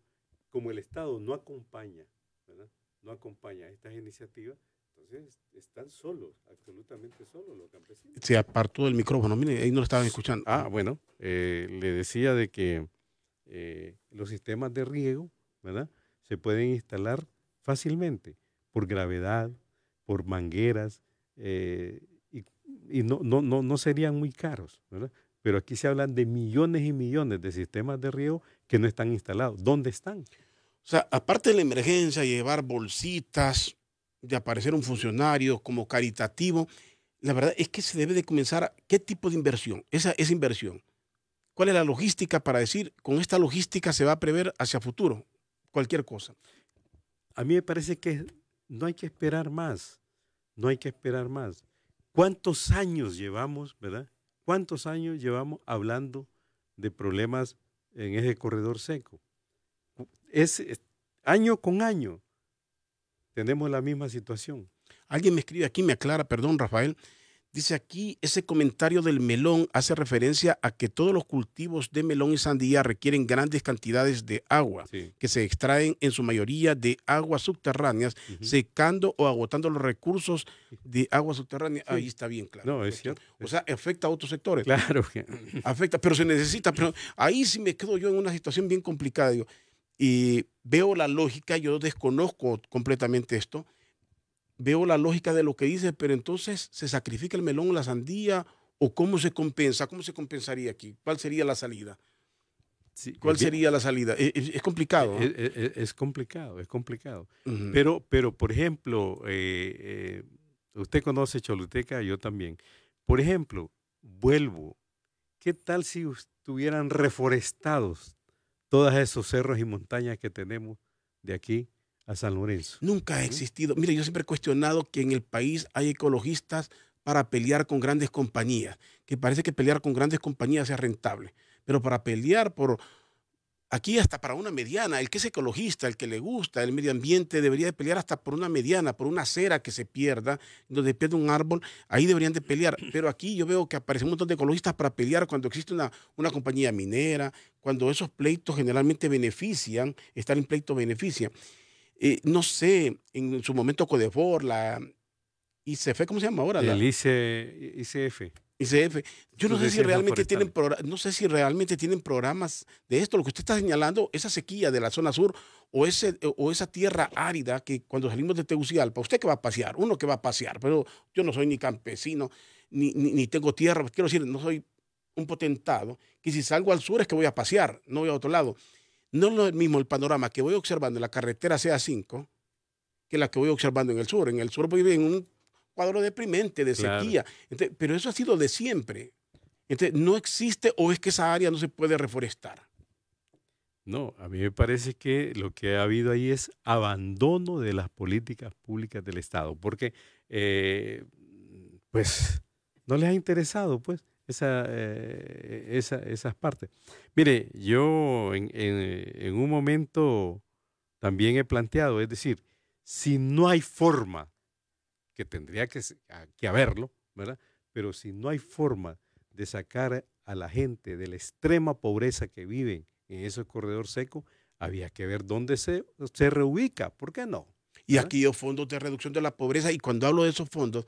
como el Estado no acompaña, ¿verdad? No acompaña estas iniciativas, entonces están solos, absolutamente solos los campesinos. Se apartó del micrófono, mire, ahí no lo estaban escuchando. Ah, bueno, le decía de que los sistemas de riego, ¿verdad? Se pueden instalar fácilmente por gravedad, por mangueras, y no serían muy caros, ¿verdad? Pero aquí se hablan de millones y millones de sistemas de riego que no están instalados. ¿Dónde están? O sea, aparte de la emergencia, llevar bolsitas, de aparecer un funcionario como caritativo, la verdad es que se debe de comenzar, ¿qué tipo de inversión? Esa inversión. ¿Cuál es la logística para decir, con esta logística se va a prever hacia futuro cualquier cosa? A mí me parece que no hay que esperar más, no hay que esperar más. ¿Cuántos años llevamos, verdad? ¿Cuántos años llevamos hablando de problemas en ese corredor seco? Es año con año tenemos la misma situación. Alguien me escribe aquí, me aclara, perdón, Rafael. Dice aquí, ese comentario del melón hace referencia a que todos los cultivos de melón y sandía requieren grandes cantidades de agua, Sí. que se extraen en su mayoría de aguas subterráneas, secando o agotando los recursos de aguas subterráneas. Ahí está bien claro. No, es cierto. O sea, afecta a otros sectores. Claro que Afecta, pero se necesita. Pero ahí sí me quedo yo en una situación bien complicada. Digo, y veo la lógica, yo desconozco completamente esto. Veo la lógica de lo que dice, pero entonces ¿se sacrifica el melón o la sandía? ¿O cómo se compensa? ¿Cómo se compensaría aquí? ¿Cuál sería la salida? sí, ¿Cuál es bien- sería la salida? Es complicado. ¿No? es complicado, es complicado. Ujú. Pero por ejemplo, usted conoce Choluteca, yo también. Por ejemplo, vuelvo. ¿Qué tal si estuvieran reforestados todos esos cerros y montañas que tenemos de aquí a San Lorenzo? Nunca ha existido. Mire, yo siempre he cuestionado que en el país hay ecologistas para pelear con grandes compañías, que parece que pelear con grandes compañías sea rentable, pero para pelear por, aquí hasta para una mediana, el que es ecologista, el que le gusta el medio ambiente, debería de pelear hasta por una mediana, por una acera que se pierda, donde pierde un árbol, ahí deberían de pelear. Pero aquí yo veo que aparecen un montón de ecologistas para pelear cuando existe una compañía minera, cuando esos pleitos generalmente benefician, estar en pleito beneficia. No sé, en su momento Codefor, la ICF, ¿cómo se llama ahora? El ICF. ICF. Yo no sé si Sociedad realmente Forestal. no sé si realmente tienen programas de esto. Lo que usted está señalando, esa sequía de la zona sur o esa tierra árida que cuando salimos de Tegucigalpa, usted que va a pasear, uno que va a pasear, pero yo no soy ni campesino, ni tengo tierra, quiero decir, no soy un potentado, que si salgo al sur es que voy a pasear, no voy a otro lado. No es lo mismo el panorama que voy observando en la carretera CA5 que la que voy observando en el sur. En el sur voy en un cuadro deprimente de Claro. sequía. Entonces, pero eso ha sido de siempre. Entonces, no existe o es que esa área no se puede reforestar. No, a mí me parece que lo que ha habido ahí es abandono de las políticas públicas del Estado, porque pues no les ha interesado pues esas partes. Mire, yo en un momento también he planteado, es decir, si no hay forma, que tendría que haberlo, ¿verdad? pero si no hay forma de sacar a la gente de la extrema pobreza que viven en ese corredor seco, había que ver dónde se reubica. ¿Por qué no? Y aquí hay fondos de reducción de la pobreza, y cuando hablo de esos fondos,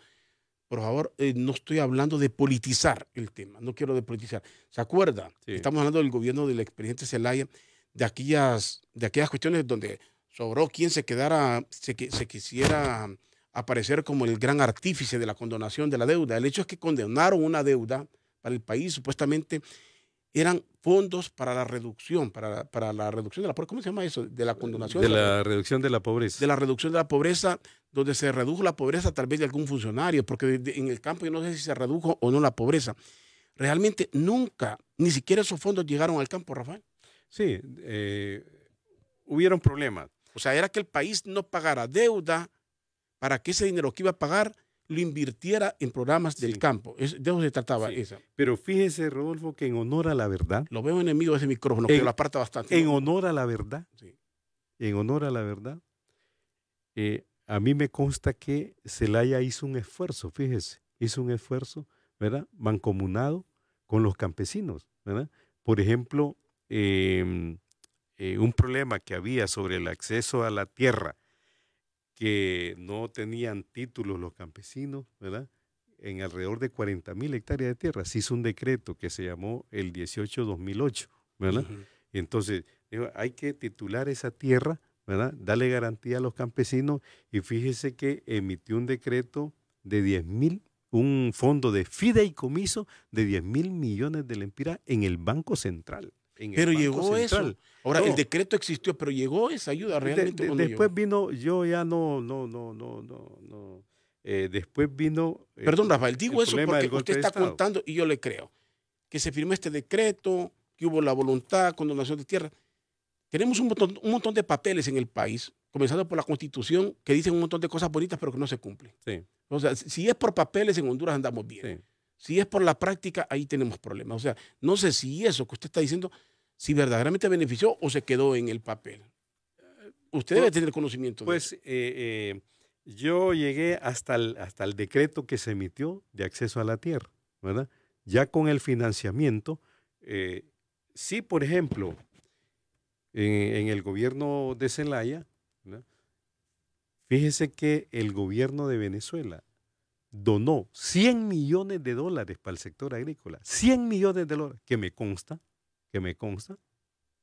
por favor, no estoy hablando de politizar el tema, no quiero de politizar. ¿Se acuerda? Sí. Estamos hablando del gobierno del expresidente Zelaya, de aquellas cuestiones donde sobró quien se quisiera aparecer como el gran artífice de la condonación de la deuda. El hecho es que condenaron una deuda para el país, supuestamente eran fondos para la reducción, para la reducción de la pobreza. ¿Cómo se llama eso? De la condonación. De la reducción de la pobreza. De la reducción de la pobreza, donde se redujo la pobreza tal vez de algún funcionario, porque en el campo yo no sé si se redujo o no la pobreza. Realmente nunca, ni siquiera esos fondos llegaron al campo, Rafael. Sí, hubieron problemas. O sea, era que el país no pagara deuda para que ese dinero que iba a pagar lo invirtiera en programas del campo. De eso se trataba. Sí. Esa. Pero fíjese, Rodolfo, que en honor a la verdad, Lo veo enemigo de ese micrófono, que lo aparta bastante. en honor a la verdad, Sí. en honor a la verdad, a mí me consta que Zelaya hizo un esfuerzo, fíjese, hizo un esfuerzo, ¿verdad?, mancomunado con los campesinos, ¿verdad? Por ejemplo, un problema que había sobre el acceso a la tierra, que no tenían títulos los campesinos, ¿verdad?, en alrededor de 40,000 hectáreas de tierra. Se hizo un decreto que se llamó el 18-2008, ¿verdad? Uh-huh. Entonces, hay que titular esa tierra, ¿verdad?, darle garantía a los campesinos, y fíjese que emitió un decreto de 10,000, un fondo de fideicomiso de 10,000 millones de lempiras en el Banco Central. Pero llegó eso. Ahora, No. el decreto existió, pero llegó esa ayuda realmente. Después vino, yo ya después vino... Perdón, Rafael, digo eso problema del porque golpe usted de está Estado. contando y yo le creo. Que se firmó este decreto, que hubo la voluntad, condonación de tierra. Tenemos un montón de papeles en el país, comenzando por la Constitución, que dicen un montón de cosas bonitas, pero que no se cumplen. Sí, O sea, si es por papeles, en Honduras andamos bien. sí. Si es por la práctica, ahí tenemos problemas. O sea, no sé si eso que usted está diciendo, si verdaderamente benefició o se quedó en el papel. Usted debe tener conocimiento de eso. Pues yo llegué hasta el decreto que se emitió de acceso a la tierra, ¿verdad? Ya con el financiamiento, sí, por ejemplo, en el gobierno de Zelaya, ¿verdad?, fíjese que el gobierno de Venezuela donó $100 millones para el sector agrícola. $100 millones, que me consta,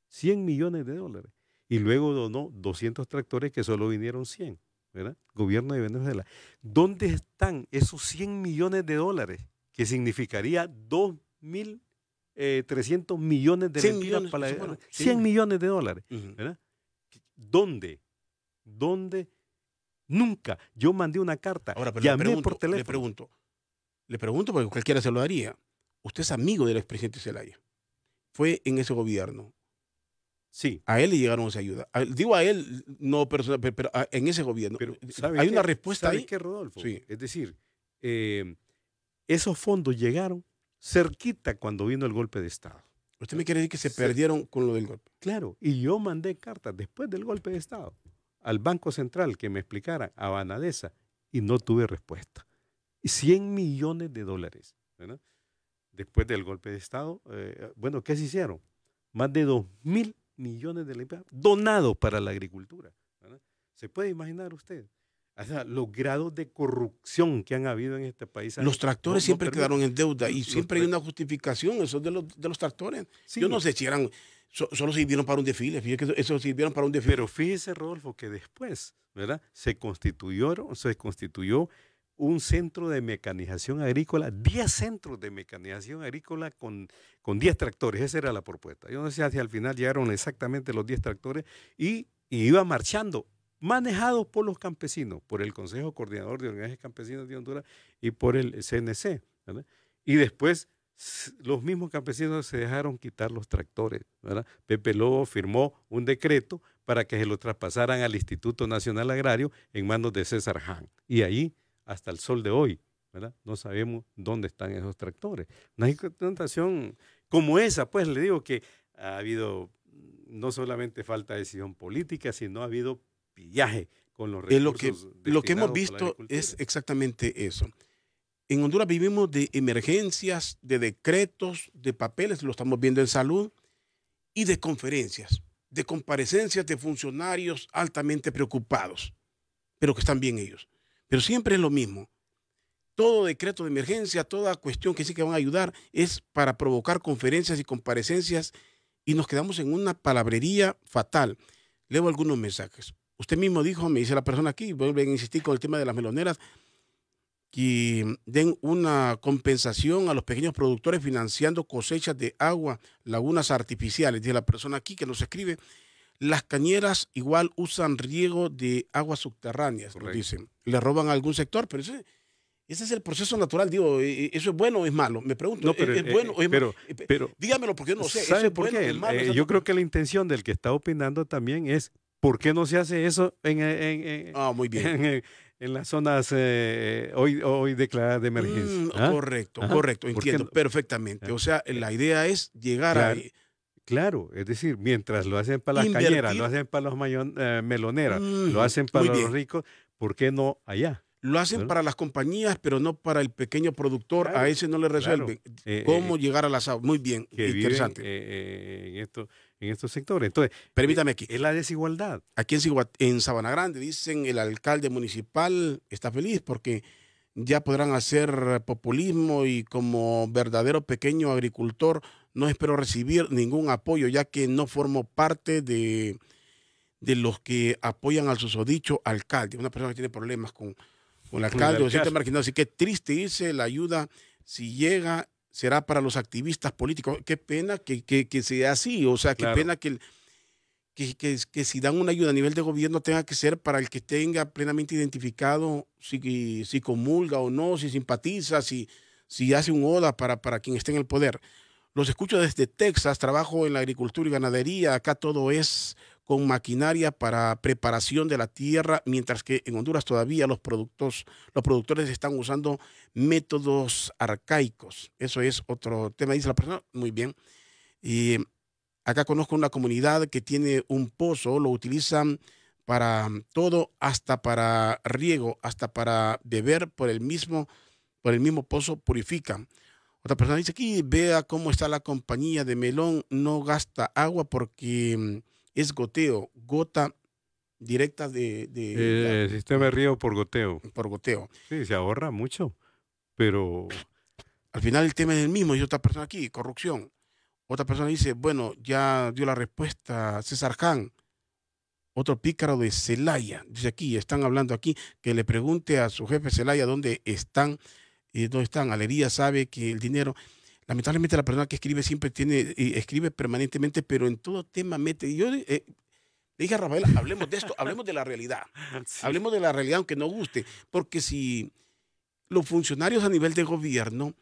100 millones de dólares. Y luego donó 200 tractores, que solo vinieron 100, ¿verdad? Gobierno de Venezuela. ¿Dónde están esos 100 millones de dólares? Que significaría 2.300 millones de 100 lempiras millones, para eso fueron, 100 sí. millones de dólares, Ujú. ¿verdad? ¿Dónde? Nunca. Yo mandé una carta, Ahora, pero llamé por teléfono. le pregunto porque cualquiera se lo daría. Usted es amigo del expresidente Zelaya. Fue en ese gobierno. Sí. A él le llegaron esa ayuda. Digo a él, no personal, pero en ese gobierno. Pero ¿sabe ¿Hay qué? una respuesta ¿Sabe ahí? qué, Rodolfo? Sí. Es decir, esos fondos llegaron cerquita cuando vino el golpe de Estado. Usted me quiere decir que se Sí. perdieron con lo del golpe. Claro, y yo mandé cartas después del golpe de Estado al Banco Central que me explicara, a Banadesa, y no tuve respuesta. Y $100 millones, ¿verdad? Después del golpe de Estado, bueno, ¿qué se hicieron? Más de 2,000 millones de lempiras donados para la agricultura, ¿verdad? ¿Se puede imaginar usted? O sea, los grados de corrupción que han habido en este país. Los tractores siempre quedaron en deuda y los siempre hay una justificación, eso de los tractores. Sí. Yo no sé si eran, solo sirvieron para un desfile, fíjate que eso sirvieron para un desfile. Pero fíjese, Rodolfo, que después, ¿verdad?, se constituyó un centro de mecanización agrícola, 10 centros de mecanización agrícola con 10 tractores. Esa era la propuesta. Yo no sé si al final llegaron exactamente los 10 tractores y iba marchando, manejados por los campesinos, por el Consejo Coordinador de Organizaciones Campesinas de Honduras y por el CNC, ¿verdad? Y después los mismos campesinos se dejaron quitar los tractores, ¿verdad? Pepe Lobo firmó un decreto para que se lo traspasaran al Instituto Nacional Agrario en manos de César Hahn. Y ahí, hasta el sol de hoy, ¿verdad?, no sabemos dónde están esos tractores. Una situación como esa, pues le digo que ha habido no solamente falta de decisión política, sino ha habido pillaje con los recursos. Lo que hemos destinados para la visto agricultura. es exactamente eso. En Honduras vivimos de emergencias, de decretos, de papeles, lo estamos viendo en salud, y de conferencias, de comparecencias de funcionarios altamente preocupados, pero que están bien ellos. Pero siempre es lo mismo. Todo decreto de emergencia, toda cuestión que sí que van a ayudar es para provocar conferencias y comparecencias y nos quedamos en una palabrería fatal. Leo algunos mensajes. Usted mismo dijo, me dice la persona aquí, vuelven a insistir con el tema de las meloneras, que den una compensación a los pequeños productores financiando cosechas de agua, lagunas artificiales. Dice la persona aquí que nos escribe, las cañeras igual usan riego de aguas subterráneas, nos dicen. Le roban a algún sector, pero ese es el proceso natural. Digo, ¿eso es bueno o es malo? Me pregunto, No, pero, ¿es bueno o es malo? pero Dígamelo porque yo no sé. ¿Sabe ¿Eso es por bueno qué? o es malo? Yo creo que la intención del que está opinando también es ¿por qué no se hace eso muy bien. en las zonas hoy declaradas de emergencia? Correcto, correcto, entiendo perfectamente. O sea, la idea es llegar a... Claro, es decir, mientras lo hacen para las Invertir. cañeras, lo hacen para los meloneras, lo hacen para los ricos, ¿por qué no allá? Lo hacen ¿no? para las compañías, pero no para el pequeño productor. Claro, a ese no le resuelven. ¿Cómo llegar a las aguas? Muy bien, que interesante. En estos sectores. Entonces, permítame aquí. Es la desigualdad. Aquí en Sabana Grande, dicen, el alcalde municipal está feliz porque ya podrán hacer populismo y como verdadero pequeño agricultor no espero recibir ningún apoyo, ya que no formo parte de los que apoyan al susodicho alcalde. Una persona que tiene problemas con el alcalde o se siente marginado. Así que triste, dice, la ayuda, si llega, será para los activistas políticos. Qué pena que sea así. O sea, qué pena que si dan una ayuda a nivel de gobierno tenga que ser para el que tenga plenamente identificado si comulga o no, si simpatiza, si hace un oda para quien esté en el poder. Los escucho desde Texas, trabajo en la agricultura y ganadería. Acá todo es con maquinaria para preparación de la tierra, mientras que en Honduras todavía los productores están usando métodos arcaicos. Eso es otro tema, dice la persona. Muy bien. Y acá conozco una comunidad que tiene un pozo, lo utilizan para todo, hasta para riego, hasta para beber por el mismo pozo purifican. Otra persona dice aquí, vea cómo está la compañía de melón, no gasta agua porque es goteo, gota directa el sistema de riego por goteo. Por goteo. Sí, se ahorra mucho, pero... Al final el tema es el mismo. Y otra persona aquí, corrupción. Otra persona dice, bueno, ya dio la respuesta César Jan. Otro pícaro de Celaya. Dice aquí, están hablando aquí, que le pregunte a su jefe Celaya dónde están. Alería sabe que el dinero, lamentablemente la persona que escribe siempre escribe permanentemente, pero en todo tema mete. Yo le dije a Rafael, hablemos de esto, hablemos de la realidad. Sí. Hablemos de la realidad, aunque no guste, porque si los funcionarios a nivel de gobierno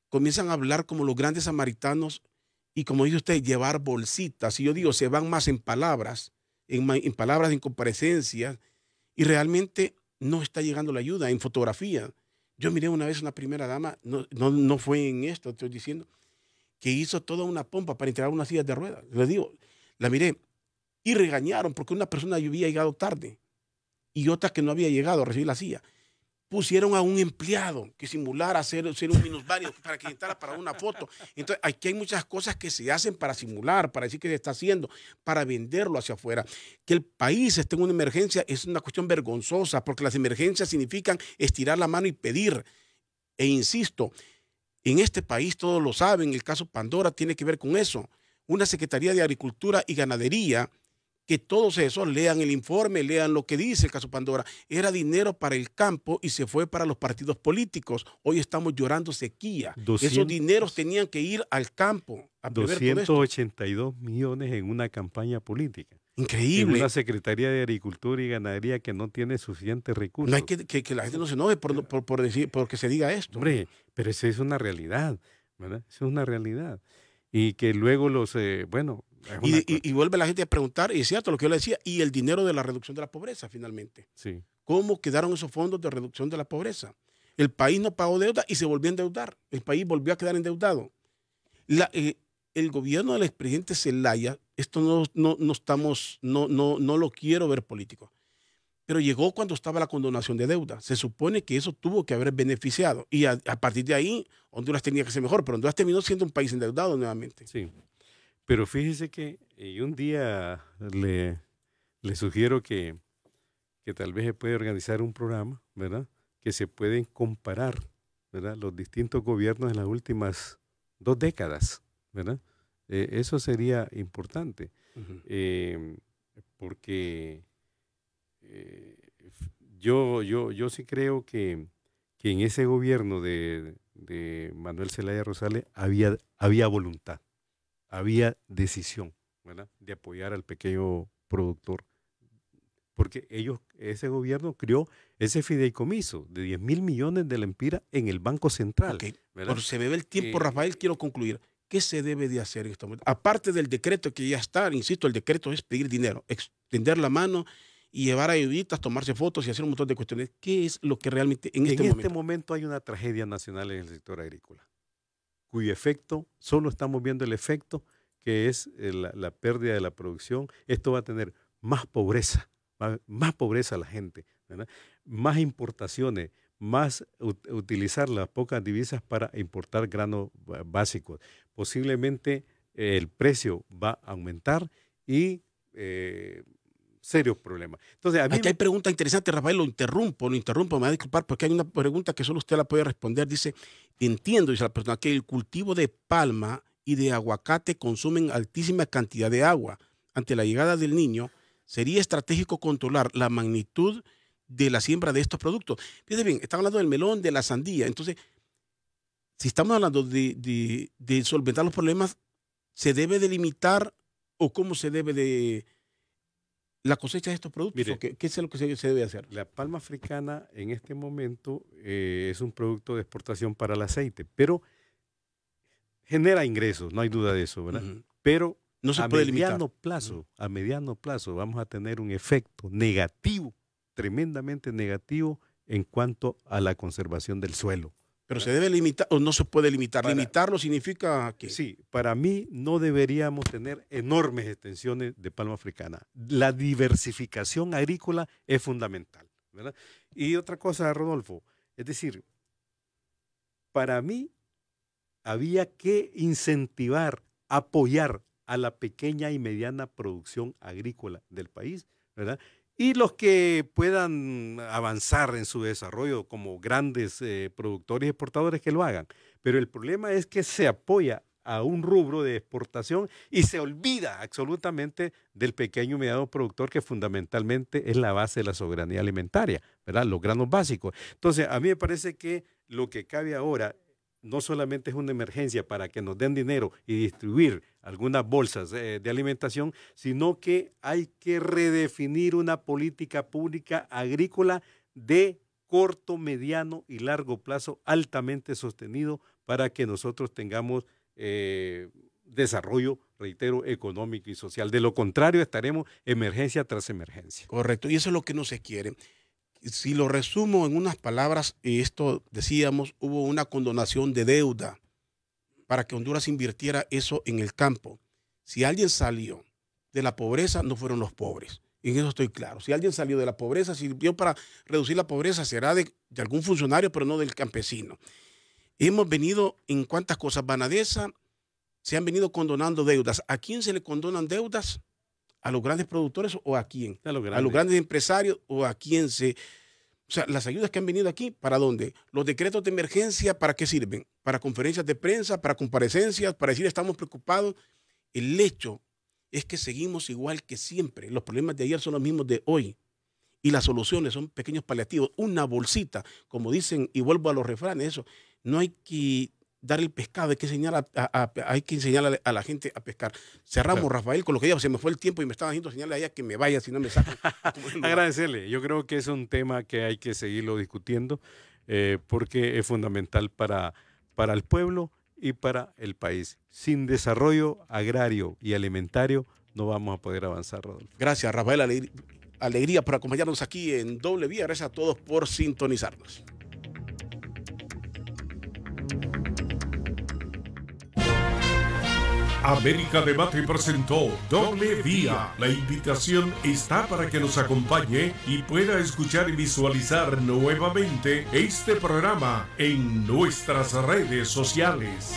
comienzan a hablar como los grandes samaritanos y como dice usted, llevar bolsitas, y yo digo, se van más en palabras, en comparecencias, y realmente no está llegando la ayuda, en fotografía. Yo miré una vez una primera dama, no fue en esto, estoy diciendo, que hizo toda una pompa para entregar unas sillas de ruedas. Les digo, la miré y regañaron porque una persona había llegado tarde y otra que no había llegado a recibir la silla. Pusieron a un empleado que simulara ser un minusválido para que entrara para una foto. Entonces, aquí hay muchas cosas que se hacen para simular, para decir que se está haciendo, para venderlo hacia afuera. Que el país esté en una emergencia es una cuestión vergonzosa, porque las emergencias significan estirar la mano y pedir. E insisto, en este país todos lo saben, el caso Pandora tiene que ver con eso. Una Secretaría de Agricultura y Ganadería, que todos esos lean el informe, lean lo que dice el caso Pandora. Era dinero para el campo y se fue para los partidos políticos. Hoy estamos llorando sequía. Esos dineros tenían que ir al campo. A 282 millones en una campaña política. Increíble. En una Secretaría de Agricultura y Ganadería que no tiene suficientes recursos. No hay que la gente no se enoje porque se diga esto. Hombre, pero esa es una realidad, ¿verdad? Esa es una realidad. Y que luego Y vuelve la gente a preguntar, y es cierto lo que yo le decía, y el dinero de la reducción de la pobreza finalmente. Sí. ¿Cómo quedaron esos fondos de reducción de la pobreza? El país no pagó deuda y se volvió a endeudar. El país volvió a quedar endeudado. El gobierno del expresidente Zelaya, esto no lo quiero ver político, pero llegó cuando estaba la condonación de deuda. Se supone que eso tuvo que haber beneficiado. Y a partir de ahí, Honduras tenía que ser mejor, pero Honduras terminó siendo un país endeudado nuevamente. Sí, pero fíjese que un día le sugiero que tal vez se puede organizar un programa, ¿verdad? Que se pueden comparar, ¿verdad? Los distintos gobiernos en las últimas 2 décadas, ¿verdad? Eso sería importante, porque yo sí creo que en ese gobierno de Manuel Zelaya Rosales había voluntad, había decisión, ¿verdad? De apoyar al pequeño productor, porque ese gobierno creó ese fideicomiso de 10,000 millones de lempiras en el Banco Central. Okay. ¿Verdad? Por se me ve el tiempo, Rafael, quiero concluir. ¿Qué se debe de hacer en este momento? Aparte del decreto que ya está, insisto, el decreto es pedir dinero, extender la mano y llevar ayuditas, tomarse fotos y hacer un montón de cuestiones. ¿Qué es lo que realmente en este momento hay una tragedia nacional en el sector agrícola, cuyo efecto, solo estamos viendo el efecto, que es la pérdida de la producción? Esto va a tener más pobreza a la gente, ¿verdad? Más importaciones, más utilizar las pocas divisas para importar granos básicos. Posiblemente el precio va a aumentar y serios problemas. Entonces, aquí hay preguntas interesantes, Rafael, lo interrumpo, me va a disculpar porque hay una pregunta que solo usted la puede responder. Dice, entiendo, dice la persona, que el cultivo de palma y de aguacate consumen altísima cantidad de agua. Ante la llegada del Niño, ¿sería estratégico controlar la magnitud de la siembra de estos productos? Fíjate bien, estamos hablando del melón, de la sandía. Entonces, si estamos hablando de solventar los problemas, ¿se debe de limitar o cómo se debe de la cosecha de estos productos? Mire, ¿Qué es lo que se debe hacer? La palma africana en este momento es un producto de exportación para el aceite, pero genera ingresos, no hay duda de eso, ¿verdad? Pero no se puede limitar. A mediano plazo vamos a tener un efecto negativo, tremendamente negativo en cuanto a la conservación del suelo. Pero ¿se debe limitar o no se puede limitar? ¿Limitarlo significa que? Sí, para mí no deberíamos tener enormes extensiones de palma africana. La diversificación agrícola es fundamental, ¿verdad? Y otra cosa, Rodolfo, es decir, para mí había que incentivar, apoyar a la pequeña y mediana producción agrícola del país, ¿verdad? Y los que puedan avanzar en su desarrollo como grandes productores y exportadores, que lo hagan. Pero el problema es que se apoya a un rubro de exportación y se olvida absolutamente del pequeño y mediano productor, que fundamentalmente es la base de la soberanía alimentaria, ¿verdad? Los granos básicos. Entonces, a mí me parece que lo que cabe ahora no solamente es una emergencia para que nos den dinero y distribuir algunas bolsas de alimentación, sino que hay que redefinir una política pública agrícola de corto, mediano y largo plazo altamente sostenido para que nosotros tengamos desarrollo, reitero, económico y social. De lo contrario, estaremos emergencia tras emergencia. Correcto, y eso es lo que no se quiere. Si lo resumo en unas palabras, esto decíamos, hubo una condonación de deuda para que Honduras invirtiera eso en el campo. Si alguien salió de la pobreza, no fueron los pobres. En eso estoy claro. Si alguien salió de la pobreza, sirvió para reducir la pobreza, será de algún funcionario, pero no del campesino. Hemos venido en cuántas cosas, Banadesa, se han venido condonando deudas. ¿A quién se le condonan deudas? ¿A los grandes productores o a quién? ¿A los grandes empresarios o a quién se...? O sea, las ayudas que han venido aquí, ¿para dónde? Los decretos de emergencia, ¿para qué sirven? Para conferencias de prensa, para comparecencias, para decir estamos preocupados. El hecho es que seguimos igual que siempre. Los problemas de ayer son los mismos de hoy. Y las soluciones son pequeños paliativos. Una bolsita, como dicen, y vuelvo a los refranes, eso. No hay que dar el pescado, hay que enseñar a la gente a pescar. Cerramos, claro. Rafael, con lo que ya se me fue el tiempo y me estaban haciendo señales allá que me vaya, si no me sacan. Agradecerle. Yo creo que es un tema que hay que seguirlo discutiendo porque es fundamental para el pueblo y para el país. Sin desarrollo agrario y alimentario no vamos a poder avanzar, Rodolfo. Gracias, Rafael. Alegría por acompañarnos aquí en Doble Vía. Gracias a todos por sintonizarnos. América Debate presentó Doble Vía. La invitación está para que nos acompañe y pueda escuchar y visualizar nuevamente este programa en nuestras redes sociales.